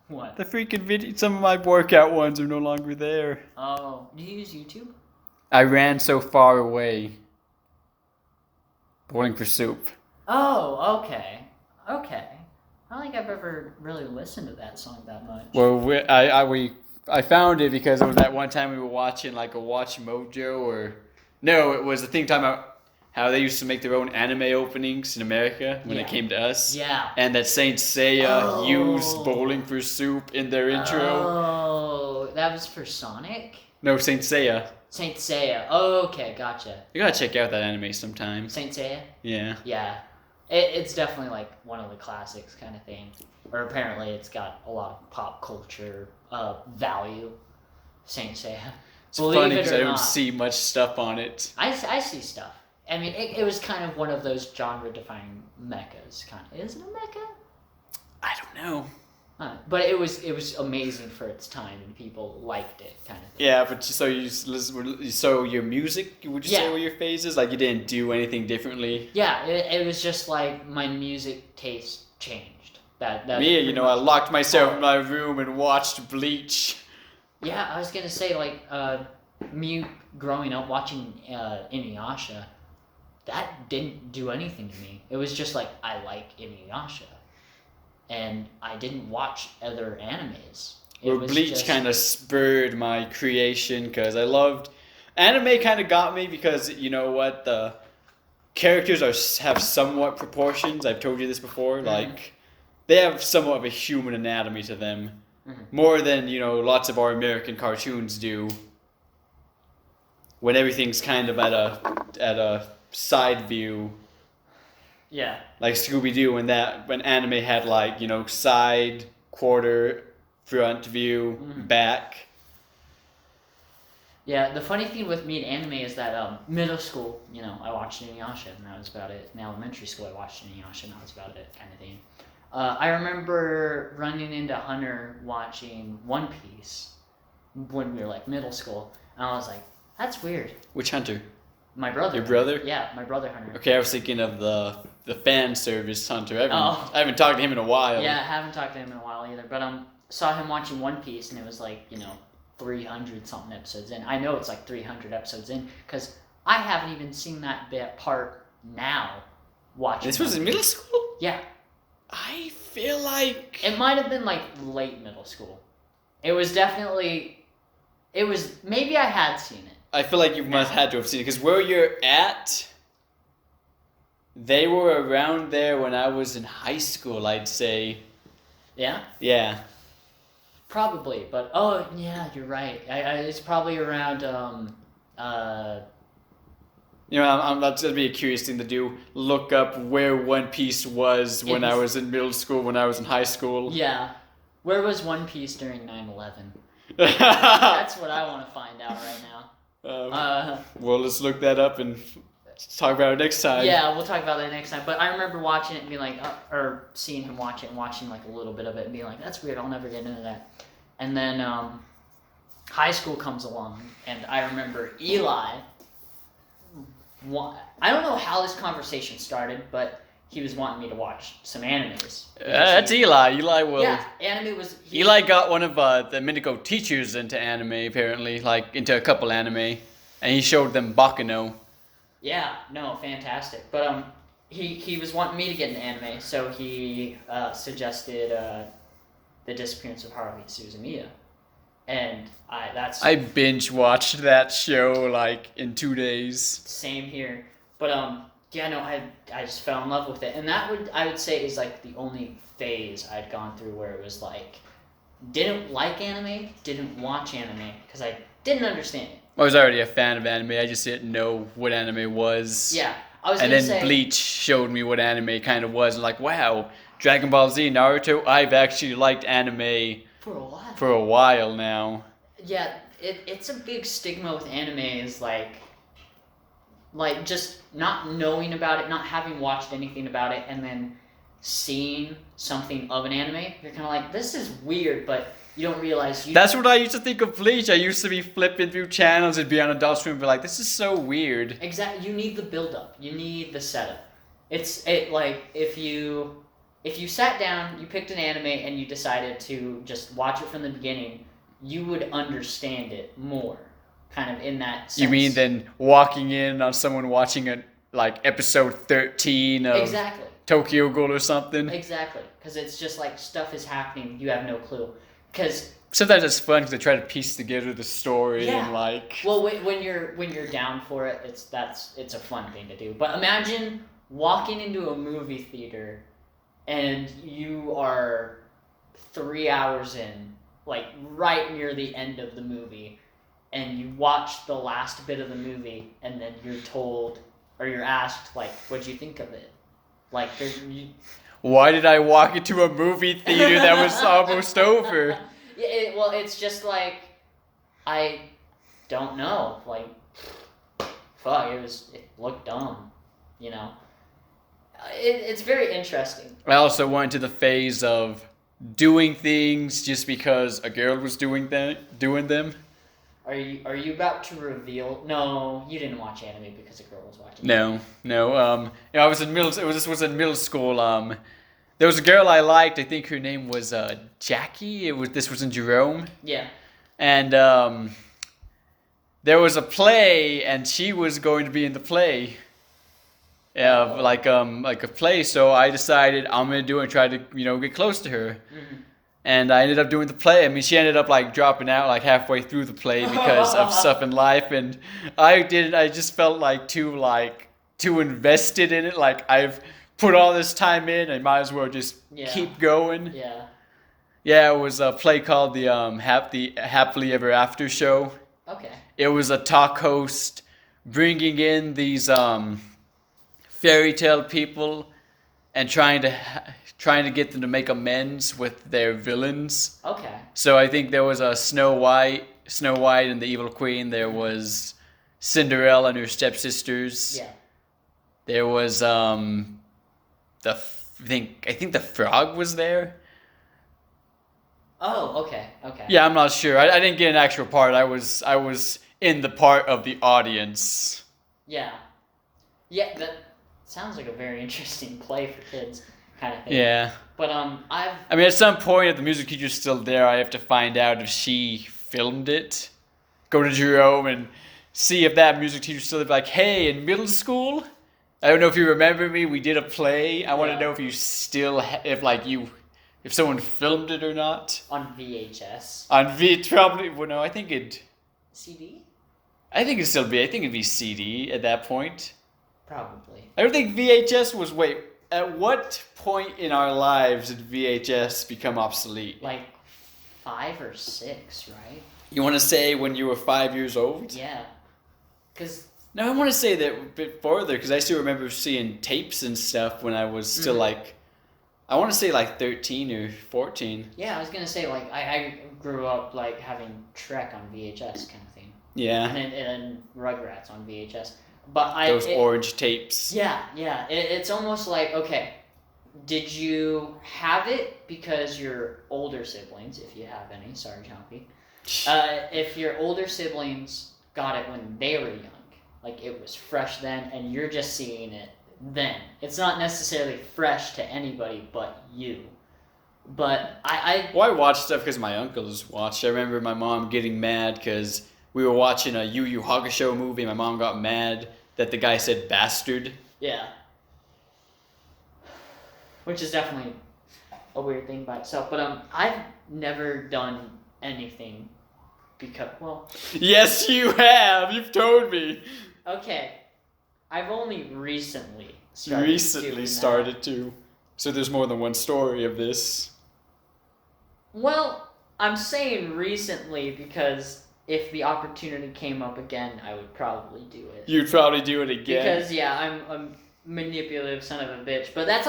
What?
The freaking video, some of my workout ones are no longer there.
Oh, do you use YouTube?
I ran so far away. Bowling for Soup.
Oh, okay. I don't think I've ever really listened to that song that much.
Well, I found it because it was that one time we were watching like a Watch Mojo or... No, it was the thing talking about how they used to make their own anime openings in America when it came to us.
Yeah.
And that Saint Seiya used Bowling for Soup in their intro.
Oh, that was for Sonic?
No, Saint Seiya.
Saint Seiya. Oh, okay, gotcha.
You gotta check out that anime sometime.
Saint Seiya?
Yeah.
Yeah. It's definitely like one of the classics kind of thing. Or apparently it's got a lot of pop culture value. Saint Seiya.
It's funny because I don't see much stuff on it.
I see stuff. I mean, it was kind of one of those genre-defining mechas. Is it a mecha?
I don't know.
But it was amazing for its time, and people liked it, kind of thing.
Yeah, but so your music, would you say were your phases? Like you didn't do anything differently?
Yeah, it was just like my music taste changed.
Me, I locked myself in my room and watched Bleach.
Yeah, I was gonna say like me growing up watching Inuyasha, that didn't do anything to me. It was just like I like Inuyasha. And I didn't watch other animes.
Bleach kind of spurred my creation because I loved... Anime kind of got me because, you know what, the characters have somewhat proportions. I've told you this before. Mm-hmm. Like, they have somewhat of a human anatomy to them. Mm-hmm. More than, lots of our American cartoons do. When everything's kind of at a side view.
Yeah.
Like Scooby-Doo when anime had like, side, quarter, front view, back.
Yeah, the funny thing with me and anime is that middle school, I watched Inuyasha and that was about it. In elementary school I watched Inuyasha and that was about it, kind of thing. I remember running into Hunter watching One Piece when we were like middle school, and I was like, that's weird.
Which Hunter?
My brother.
Your brother?
Yeah, my brother Hunter.
Okay, I was thinking of the fan service Hunter. I haven't talked to him in a while.
Yeah, I haven't talked to him in a while either. But saw him watching One Piece, and it was like 300 something episodes in. I know it's like 300 episodes in because I haven't even seen that part now. Watching.
This was in middle school?
Yeah.
I feel like
it might have been like late middle school. It was definitely. It was maybe I had seen it.
I feel like you must had to have seen it because where you're at, they were around there when I was in high school, I'd say.
Yeah?
Yeah.
Probably, but yeah, you're right. It's probably around
that's gonna be a curious thing to do. Look up where One Piece was when I was in middle school, when I was in high school.
Yeah. Where was One Piece during 9/11? That's what I want to find out right now.
Well, let's look that up and talk about it next time.
Yeah, we'll talk about that next time. But I remember watching it and being like, or seeing him watch it and watching like a little bit of it and being like, that's weird, I'll never get into that. And then high school comes along, and I remember Eli. I don't know how this conversation started, but he was wanting me to watch some animes.
That's Eli. Eli will.
Yeah, anime was.
Eli got one of the Minico teachers into anime, apparently, like into a couple anime, and he showed them Bakuno.
Yeah, no, fantastic. But he was wanting me to get into anime, so he suggested The Disappearance of Haruhi Suzumiya, and I
binge watched that show like in 2 days.
Same here, but yeah, no, I just fell in love with it, and I would say is like the only phase I'd gone through where it was like didn't like anime, didn't watch anime because I didn't understand it.
I was already a fan of anime. I just didn't know what anime was.
Yeah,
and then Bleach showed me what anime kind of was. Like, wow, Dragon Ball Z, Naruto. I've actually liked anime for a while now.
Yeah, it's a big stigma with anime is like just not knowing about it, not having watched anything about it, and then seeing something of an anime. You're kind of like, this is weird, but you don't realize.
That's what I used to think of Bleach. I used to be flipping through channels and be on Adult Swim and be like, this is so weird.
Exactly. You need the build-up. You need the setup. Like, if you sat down, you picked an anime, and you decided to just watch it from the beginning, you would understand it more, kind of in that sense.
You mean than walking in on someone watching episode 13 of
exactly.
Tokyo Ghoul or something?
Exactly. Because it's just like stuff is happening, you have no clue. Because
sometimes it's fun because they try to piece together the story and like.
Well, when you're down for it, it's a fun thing to do. But imagine walking into a movie theater, and you are 3 hours in, like right near the end of the movie, and you watch the last bit of the movie, and then you're told, or you're asked, like, what'd you think of it? Like,
why did I walk into a movie theater that was almost over?
Well, it's just like, I don't know. Like, fuck, it looked dumb, you know? It's very interesting.
I also went to the phase of doing things just because a girl was doing them.
Are you about to reveal? No, you didn't watch anime because a girl was watching.
No. I was in This was in middle school. There was a girl I liked. I think her name was Jackie. This was in Jerome.
Yeah.
And there was a play, and she was going to be in the play. Like a play. So I decided I'm gonna do it and try to get close to her. Mm-hmm. And I ended up doing the play. I mean, she ended up like dropping out like halfway through the play because of stuff in life, and I just felt like too invested in it. Like, I've put all this time in, I might as well just keep going.
Yeah.
Yeah, it was a play called the Happily Ever After Show.
Okay.
It was a talk host bringing in these fairy tale people and trying to get them to make amends with their villains.
Okay.
So I think there was a Snow White and the Evil Queen. There was Cinderella and her stepsisters.
Yeah.
There was I think the frog was there.
Oh, okay.
Yeah, I'm not sure. I didn't get an actual part. I was in the part of the audience.
Yeah. Yeah, that sounds like a very interesting play for kids. Kind of thing.
Yeah.
But
I mean, at some point, if the music teacher's still there, I have to find out if she filmed it. Go to Jerome and see if that music teacher's still there. Like, hey, in middle school, I don't know if you remember me. We did a play. I want to know if you still if someone filmed it or not.
On VHS.
Probably. Well, no, I think it.
CD.
I think it'd still be. I think it'd be CD at that point.
Probably.
I don't think VHS was. Wait. At what point in our lives did VHS become obsolete?
Like 5 or 6, right?
You want to say when you were 5 years old?
Yeah. Because...
No, I want to say that a bit further, because I still remember seeing tapes and stuff when I was still I want to say 13 or 14.
Yeah, I was going to say, I grew up, having Trek on VHS kind of thing.
Yeah.
And then Rugrats on VHS. But
those orange tapes.
Yeah. It's almost like, okay, did you have it because your older siblings, if you have any, sorry, Chompy, if your older siblings got it when they were young, like it was fresh then, and you're just seeing it then. It's not necessarily fresh to anybody but you. But I
watched stuff because my uncles watched. I remember my mom getting mad because we were watching a Yu Yu Hakusho movie. My mom got mad that the guy said bastard.
Yeah. Which is definitely a weird thing by itself. But I've never done anything because, well...
Yes, you have! You've told me!
Okay. I've only recently started
to. So there's more than one story of this.
Well, I'm saying recently because... if the opportunity came up again, I would probably do it.
You'd probably do it again.
Because I'm a manipulative son of a bitch. But that's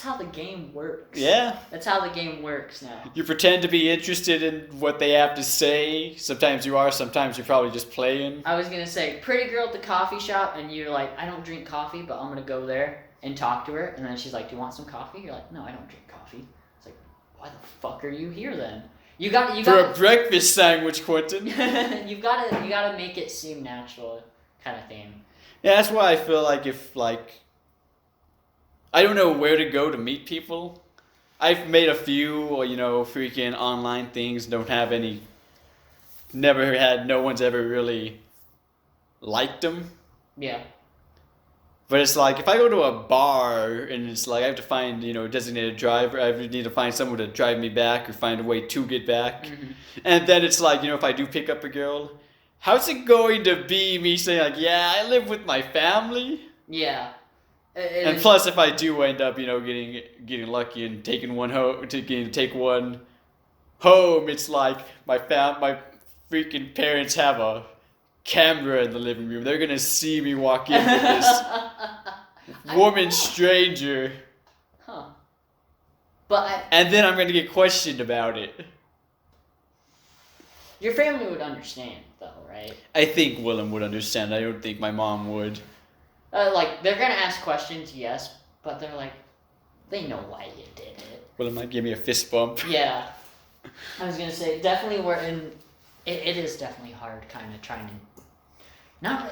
how the game works.
Yeah.
That's how the game works now.
You pretend to be interested in what they have to say. Sometimes you are, sometimes you're probably just playing.
I was gonna say, pretty girl at the coffee shop, and you're like, I don't drink coffee, but I'm gonna go there and talk to her. And then she's like, do you want some coffee? You're like, no, I don't drink coffee. It's like, why the fuck are you here then? You got
for a breakfast sandwich, Quinton.
you gotta make it seem natural, kind of thing.
Yeah, that's why I feel like if I don't know where to go to meet people. I've made a few, freaking online things. Don't have any. No one's ever really liked them.
Yeah.
But it's like, if I go to a bar and it's like I have to find, a designated driver, I need to find someone to drive me back or find a way to get back. Mm-hmm. And then it's like, if I do pick up a girl, how's it going to be me saying like, yeah, I live with my family?
Yeah.
And plus, if I do end up, getting lucky and taking one home, take one home, it's like my freaking parents have a camera in the living room. They're gonna see me walk in with this woman stranger.
Huh.
And then I'm gonna get questioned about it.
Your family would understand, though, right?
I think Willem would understand. I don't think my mom would.
Like, they're gonna ask questions, yes, but they're like, they know why you did it.
Willem might give me a fist bump.
Yeah. I was gonna say, definitely it is definitely hard kind of trying to,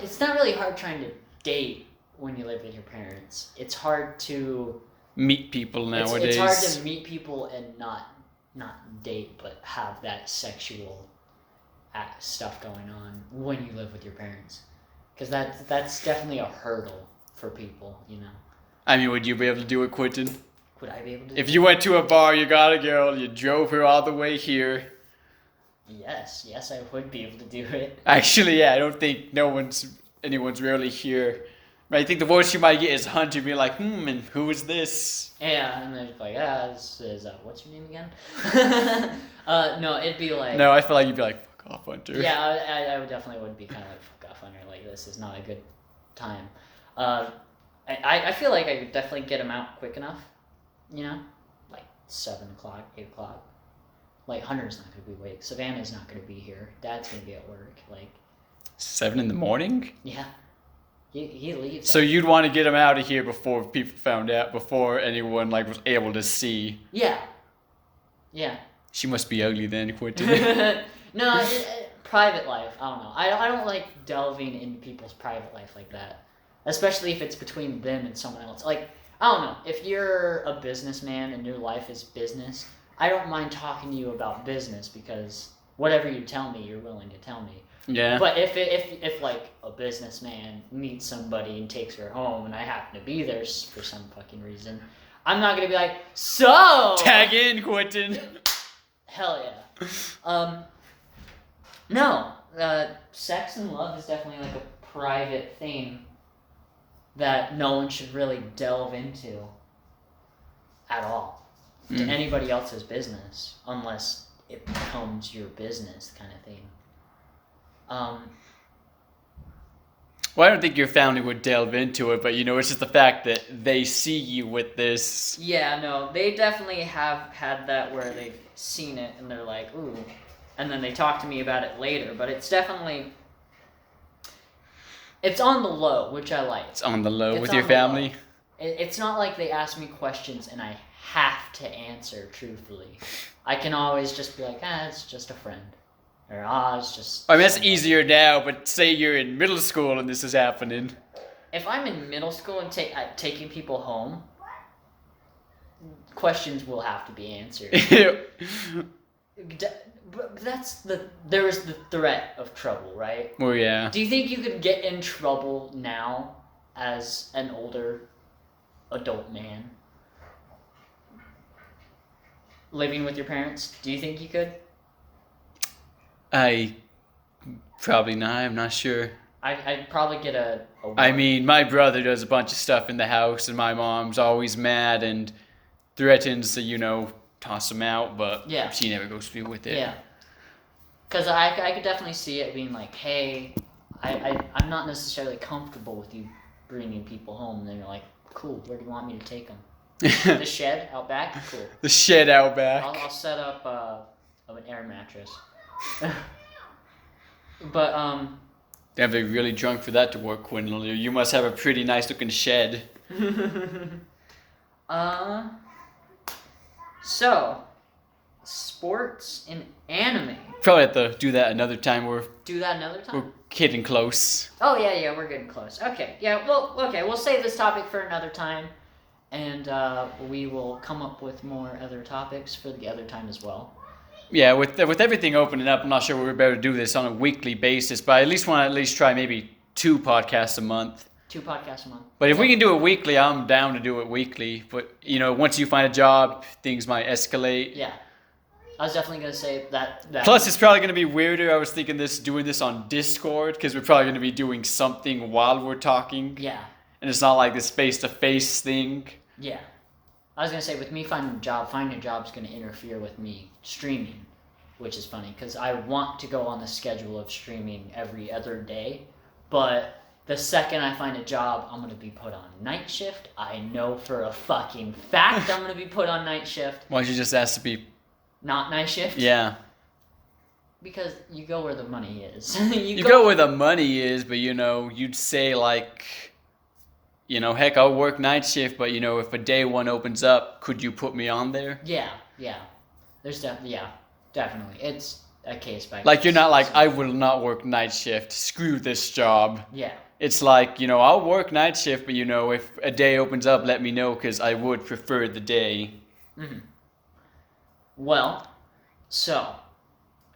it's not really hard trying to date when you live with your parents. It's hard to
meet people nowadays.
It's hard to meet people and not date, but have that sexual stuff going on when you live with your parents. Because that's definitely a hurdle for people, you know.
I mean, would you be able to do it, Quinton?
Would I be able to?
If you went to a bar, you got a girl, you drove her all the way here.
Yes, I would be able to do it.
Actually, yeah, I don't think anyone's really here. I think the voice you might get is Hunter being like, and who is this?
Yeah, and they're like, this is, what's your name again? No, it'd be like...
No, I feel like you'd be like, fuck off, Hunter.
Yeah, I would definitely would be kind of like, fuck off, Hunter, like, this is not a good time. I feel like I could definitely get him out quick enough, you know? Like, 7 o'clock, 8 o'clock. Like, Hunter's not going to be awake. Savannah's not going to be here. Dad's going to be at work. Like...
7 in the morning?
Yeah. He leaves.
So you'd want to get him out of here before people found out, before anyone like was able to see.
Yeah.
She must be ugly then, Quinton.
No, private life. I don't know. I don't like delving into people's private life like that, especially if it's between them and someone else. Like, I don't know. If you're a businessman and your life is business, I don't mind talking to you about business because whatever you tell me, you're willing to tell me.
Yeah.
But if like a businessman meets somebody and takes her home and I happen to be there for some fucking reason, I'm not gonna be like, so
tag in, Quinton.
Hell yeah. No, sex and love is definitely like a private thing that no one should really delve into at all to anybody else's business unless it becomes your business kind of thing.
Well, I don't think your family would delve into it, but it's just the fact that they see you with this.
Yeah, no, they definitely have had that where they've seen it and they're like, ooh, and then they talk to me about it later, but it's definitely, it's on the low, which I like.
It's on the low with your family?
It's not like they ask me questions and I have to answer truthfully. I can always just be like, it's just a friend. Or, it's just...
I mean, that's easier now, but say you're in middle school and this is happening.
If I'm in middle school and taking people home, questions will have to be answered. There is the threat of trouble, right?
Oh, yeah.
Do you think you could get in trouble now as an older adult man? Living with your parents? Do you think you could?
Probably not. I'm not sure.
I'd probably get a
I mean, my brother does a bunch of stuff in the house, and my mom's always mad and threatens to, toss him out, but she never goes through with it.
Yeah. Because I could definitely see it being like, hey, I'm not necessarily comfortable with you bringing people home. And then you're like, cool, where do you want me to take them? The shed out back? Cool.
The shed out back.
I'll set up an air mattress. But
You have to be really drunk for that to work, Quinton. You must have a pretty nice looking shed.
So, sports and anime.
Probably have to do that another time. We're getting close.
Oh yeah, we're getting close. Okay, yeah, we'll save this topic for another time, and we will come up with more other topics for the other time as well.
Yeah, with everything opening up, I'm not sure we're able to do this on a weekly basis, but I at least want to try maybe 2 podcasts a month.
2 podcasts a month.
But if we can do it weekly, I'm down to do it weekly. But, once you find a job, things might escalate.
Yeah. I was definitely going to say that.
Plus, it's probably going to be weirder. I was thinking doing this on Discord, because we're probably going to be doing something while we're talking.
Yeah.
And it's not like this face-to-face thing.
Yeah. I was going to say, with me finding a job is going to interfere with me streaming. which is funny because I want to go on the schedule of streaming every other day, but the second I find a job, I'm going to be put on night shift. I know for a fucking fact I'm going to be put on night shift.
Why don't you just ask to be...
Not night shift?
Yeah.
Because you go where the money is.
you go where the money is, but, you'd say, like, heck, I'll work night shift, but, if a day one opens up, could you put me on there?
Yeah. There's definitely. It's a case by case.
Like, you're not like, I will not work night shift. Screw this job.
Yeah.
It's like, I'll work night shift, but, if a day opens up, let me know, because I would prefer the day.
Mm-hmm. Well, so,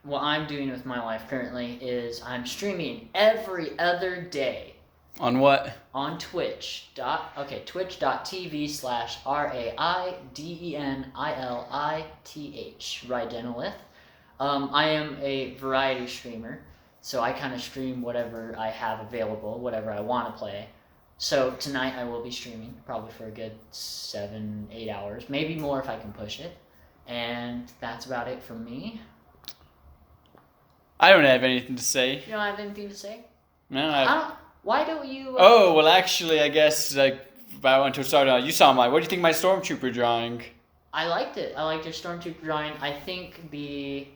what I'm doing with my life currently is I'm streaming every other day.
On what?
On Twitch. Twitch.tv/raidenilith. Raidenilith. I am a variety streamer, so I kind of stream whatever I have available, whatever I want to play. So tonight I will be streaming, probably for a good 7-8 hours, maybe more if I can push it. And that's about it from me.
I don't have anything to say.
You don't have anything to say?
No,
why don't you...
Oh, well, actually, I guess, like, I want to start out. You saw what do you think of my Stormtrooper drawing?
I liked it. I liked your Stormtrooper drawing. I think the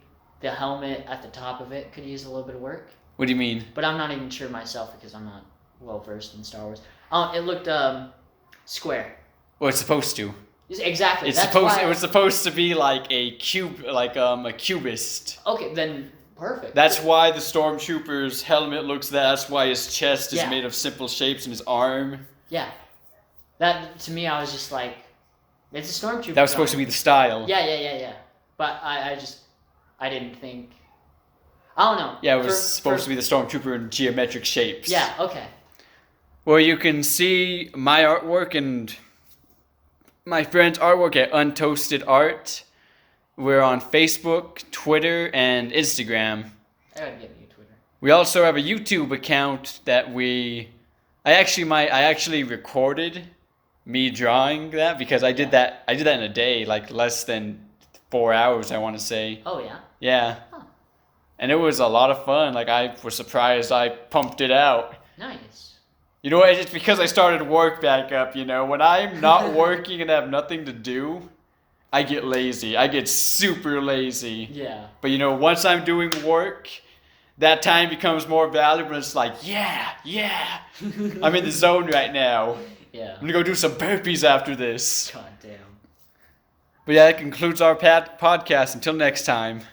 helmet at the top of it could use a little bit of work.
What do you mean?
But I'm not even sure myself because I'm not well versed in Star Wars. It looked square.
Well, it's supposed to.
Exactly.
It was supposed to be like a cubist.
Okay, then perfect.
That's why the Stormtrooper's helmet looks that. That's why his chest is made of simple shapes and his arm.
Yeah. That, to me, I was just like, it's a Stormtrooper.
That was supposed to be the style.
Yeah. But I didn't think... I don't know.
Yeah, it was supposed to be the Stormtrooper in geometric shapes.
Yeah, okay.
Well, you can see my artwork and my friend's artwork at Untasted Art. We're on Facebook, Twitter, and Instagram.
I gotta get you Twitter.
We also have a YouTube account that I actually recorded me drawing that because I did that in a day, like less than 4 hours, I want to say.
Oh, yeah?
Yeah.
Huh.
And it was a lot of fun. Like, I was surprised I pumped it out.
Nice.
It's because I started work back up, When I'm not working and have nothing to do, I get lazy. I get super lazy.
Yeah.
But, once I'm doing work, that time becomes more valuable. It's like, yeah. I'm in the zone right now.
Yeah.
I'm going to go do some burpees after this.
God damn.
But yeah, that concludes our podcast. Until next time.